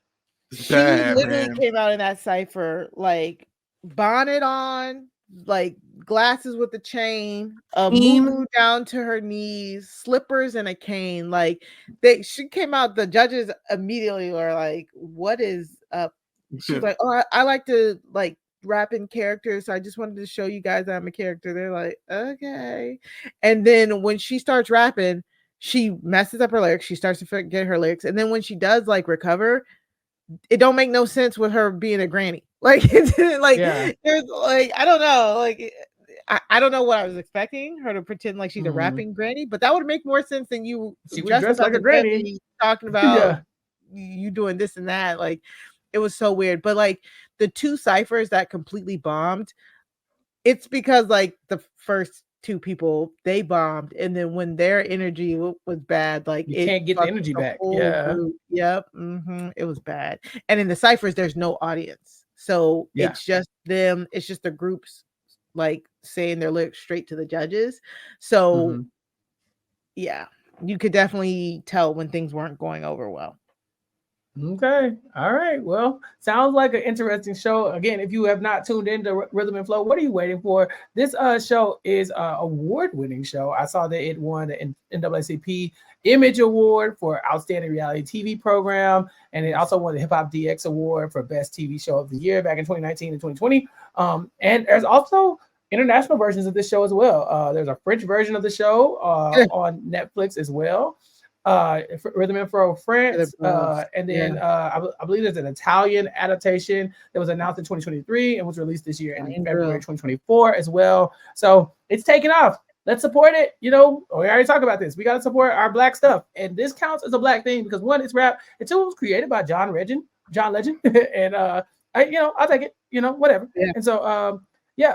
She literally came out in that cipher like bonnet on, like glasses with a chain, a moo down to her knees, slippers, and a cane. Like she came out. The judges immediately were like, "What is up?" She's like, "Oh, I like to like." Rapping characters, so I just wanted to show you guys that I'm a character. They're like, okay. And then when she starts rapping, she messes up her lyrics. She starts to forget her lyrics, and then when she does like recover, it don't make no sense with her being a granny. Like it didn't like there's like I don't know, like I don't know what I was expecting her to pretend like she's a rapping granny, but that would make more sense than you dressed like a granny talking about you doing this and that. Like it was so weird. But like the 2 ciphers that completely bombed, it's because like the first 2 people they bombed, and then when their energy was bad, like you can't get the energy back. Group. Yep. It was bad. And in the ciphers, there's no audience, so it's just them. It's just the groups like saying their lyrics straight to the judges. So yeah, you could definitely tell when things weren't going over well. Okay. All right. Well, sounds like an interesting show. Again, if you have not tuned into Rhythm and Flow, what are you waiting for? This show is an award-winning show. I saw that it won the NAACP Image Award for Outstanding Reality TV Program, and it also won the Hip Hop DX Award for Best TV Show of the Year back in 2019 and 2020. And there's also international versions of this show as well. There's a French version of the show on Netflix as well. Rhythm and Flow France, and then I believe there's an Italian adaptation that was announced in 2023 and was released this year in February 2024 as well. So it's taking off. Let's support it. You know, we already talked about this. We got to support our Black stuff, and this counts as a Black thing because 1, it's rap, and 2, it was created by John Legend, and I'll take it. You know, whatever. And so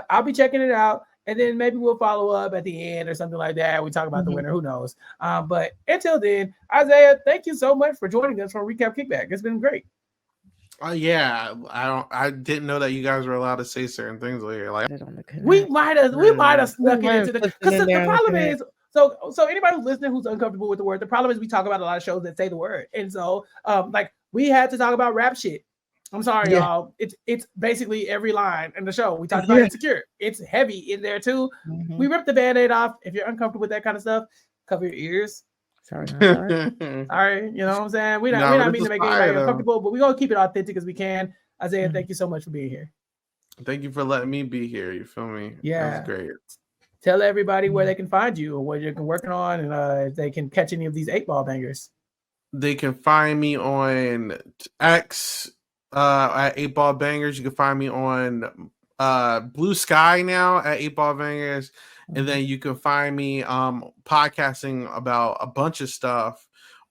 I'll be checking it out. And then maybe we'll follow up at the end or something like that. We talk about the winner, who knows? But until then, Isaiah, thank you so much for joining us for Recap Kickback. It's been great. I didn't know that you guys were allowed to say certain things later. Like we might have snuck it into the because the problem is so anybody who's listening who's uncomfortable with the word, the problem is we talk about a lot of shows that say the word, and so like we had to talk about rap shit. I'm sorry, y'all. It's basically every line in the show. We talked about Insecure. It's heavy in there too. We ripped the Band-Aid off. If you're uncomfortable with that kind of stuff, cover your ears. Sorry. Sorry. You know what I'm saying? We're not meaning to make anybody uncomfortable, but we're gonna keep it authentic as we can. Isaiah, thank you so much for being here. Thank you for letting me be here. You feel me? Yeah, that's great. Tell everybody where they can find you or what you're working on, and if they can catch any of these 8-ball bangers. They can find me on X. At 8-Ball Bangers. You can find me on Blue Sky now at 8-Ball Bangers. And then you can find me podcasting about a bunch of stuff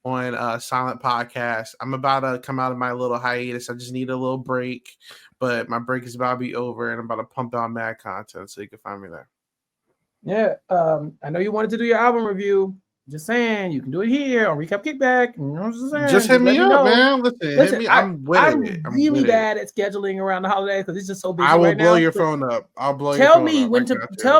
on Silent Podcast. I'm about to come out of my little hiatus. I just need a little break, but my break is about to be over and I'm about to pump out mad content, so you can find me there. Yeah. I know you wanted to do your album review. Just saying, you can do it here on Recap Kickback. You know what I'm saying? Just hit me up, know. man. Listen, hit me. I'm really bad at scheduling around the holidays because it's just so busy. I will right blow now. your phone up. I'll blow your phone up. Tell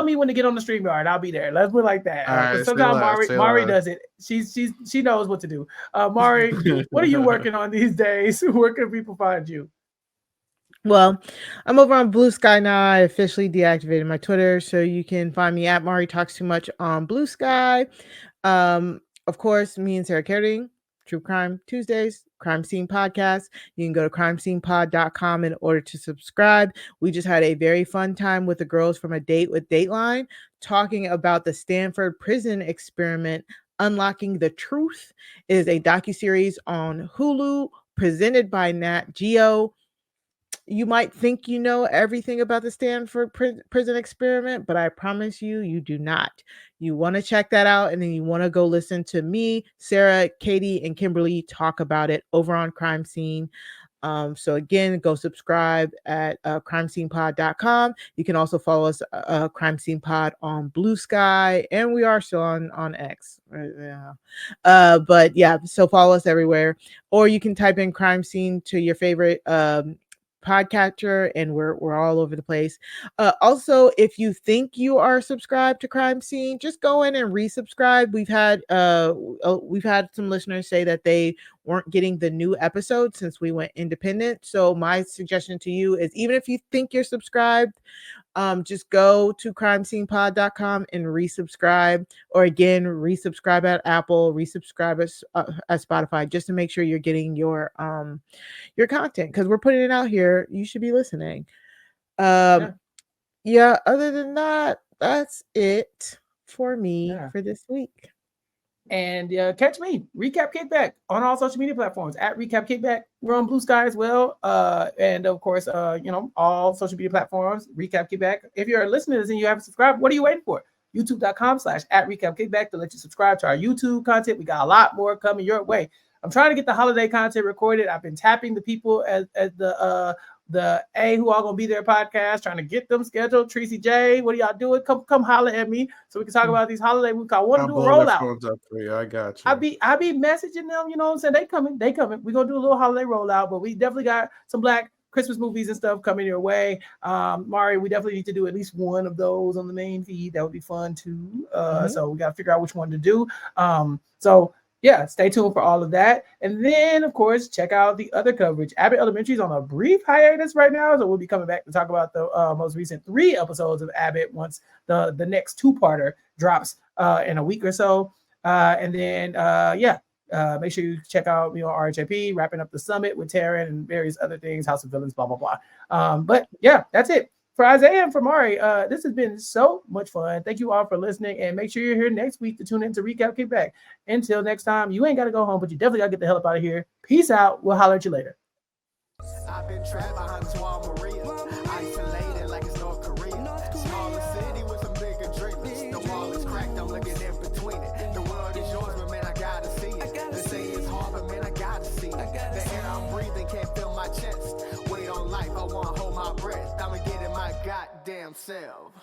me you. when to get on the StreamYard. I'll be there. Let's put it like that. Because sometimes Mari does it. She knows what to do. Mari, what are you working on these days? Where can people find you? Well, I'm over on Blue Sky now. I officially deactivated my Twitter, so you can find me at Mari Talks Too Much on Blue Sky. Of course, me and Sarah Kerding, True Crime Tuesdays, Crime Scene Podcast. You can go to crimescenepod.com in order to subscribe. We just had a very fun time with the girls from A Date with Dateline talking about the Stanford prison experiment, Unlocking the Truth. It is a docuseries on Hulu presented by Nat Geo. You might think you know everything about the Stanford prison experiment, but I promise you, you do not. You want to check that out, and then you want to go listen to me, Sarah, Katie, and Kimberly talk about it over on Crime Scene. So again, go subscribe at crimescenepod.com. You can also follow us, Crime Scene Pod, on Blue Sky, and we are still on X. But yeah, so follow us everywhere, or you can type in Crime Scene to your favorite podcatcher, and we're all over the place. Also, if you think you are subscribed to Crime Scene, just go in and resubscribe. We've had some listeners say that they weren't getting the new episodes since we went independent. So my suggestion to you is, even if you think you're subscribed, just go to crimescenepod.com and resubscribe, or again, resubscribe at Apple, resubscribe at Spotify, just to make sure you're getting your content, because we're putting it out here. You should be listening. Yeah, other than that, that's it for me for this week. And catch me, Recap Kickback, on all social media platforms at Recap Kickback. We're on Blue Sky as well. And of course, all social media platforms, Recap Kickback. If you're listening to this and you haven't subscribed, what are you waiting for? YouTube.com/@Recap Kickback to let you subscribe to our YouTube content. We got a lot more coming your way. I'm trying to get the holiday content recorded. I've been tapping the people at the who all gonna be there podcast, trying to get them scheduled. Tracy J, what are y'all doing? Come holler at me so we can talk about these holiday weeks. I want to do a rollout. Up for you. I got you. I be messaging them, you know what I'm saying? They coming. We're gonna do a little holiday rollout, but we definitely got some Black Christmas movies and stuff coming your way. Mari, we definitely need to do at least one of those on the main feed. That would be fun too. So we got to figure out which one to do. So yeah, stay tuned for all of that. And then, of course, check out the other coverage. Abbott Elementary is on a brief hiatus right now, so we'll be coming back to talk about the most recent 3 episodes of Abbott once the next 2-parter drops in a week or so. And then, make sure you check out RHAP, wrapping up the summit with Taryn and various other things, House of Villains, blah, blah, blah. But yeah, that's it. For Isaiah and for Mari, this has been so much fun. Thank you all for listening, and make sure you're here next week to tune in to Recap Kickback. Until next time, you ain't got to go home, but you definitely got to get the hell up out of here. Peace out. We'll holler at you later. I've been trapped behind Maria, isolated like it's North Korea. Smaller city with some bigger dreams. The wall is cracked, I'm looking in between it. The world is yours, but man, I gotta see it. They say it's hard, but man, I gotta see it. The air I'm breathing can't feel my chest. Wait on life, I wanna hold my breath. I'ma get in my goddamn self.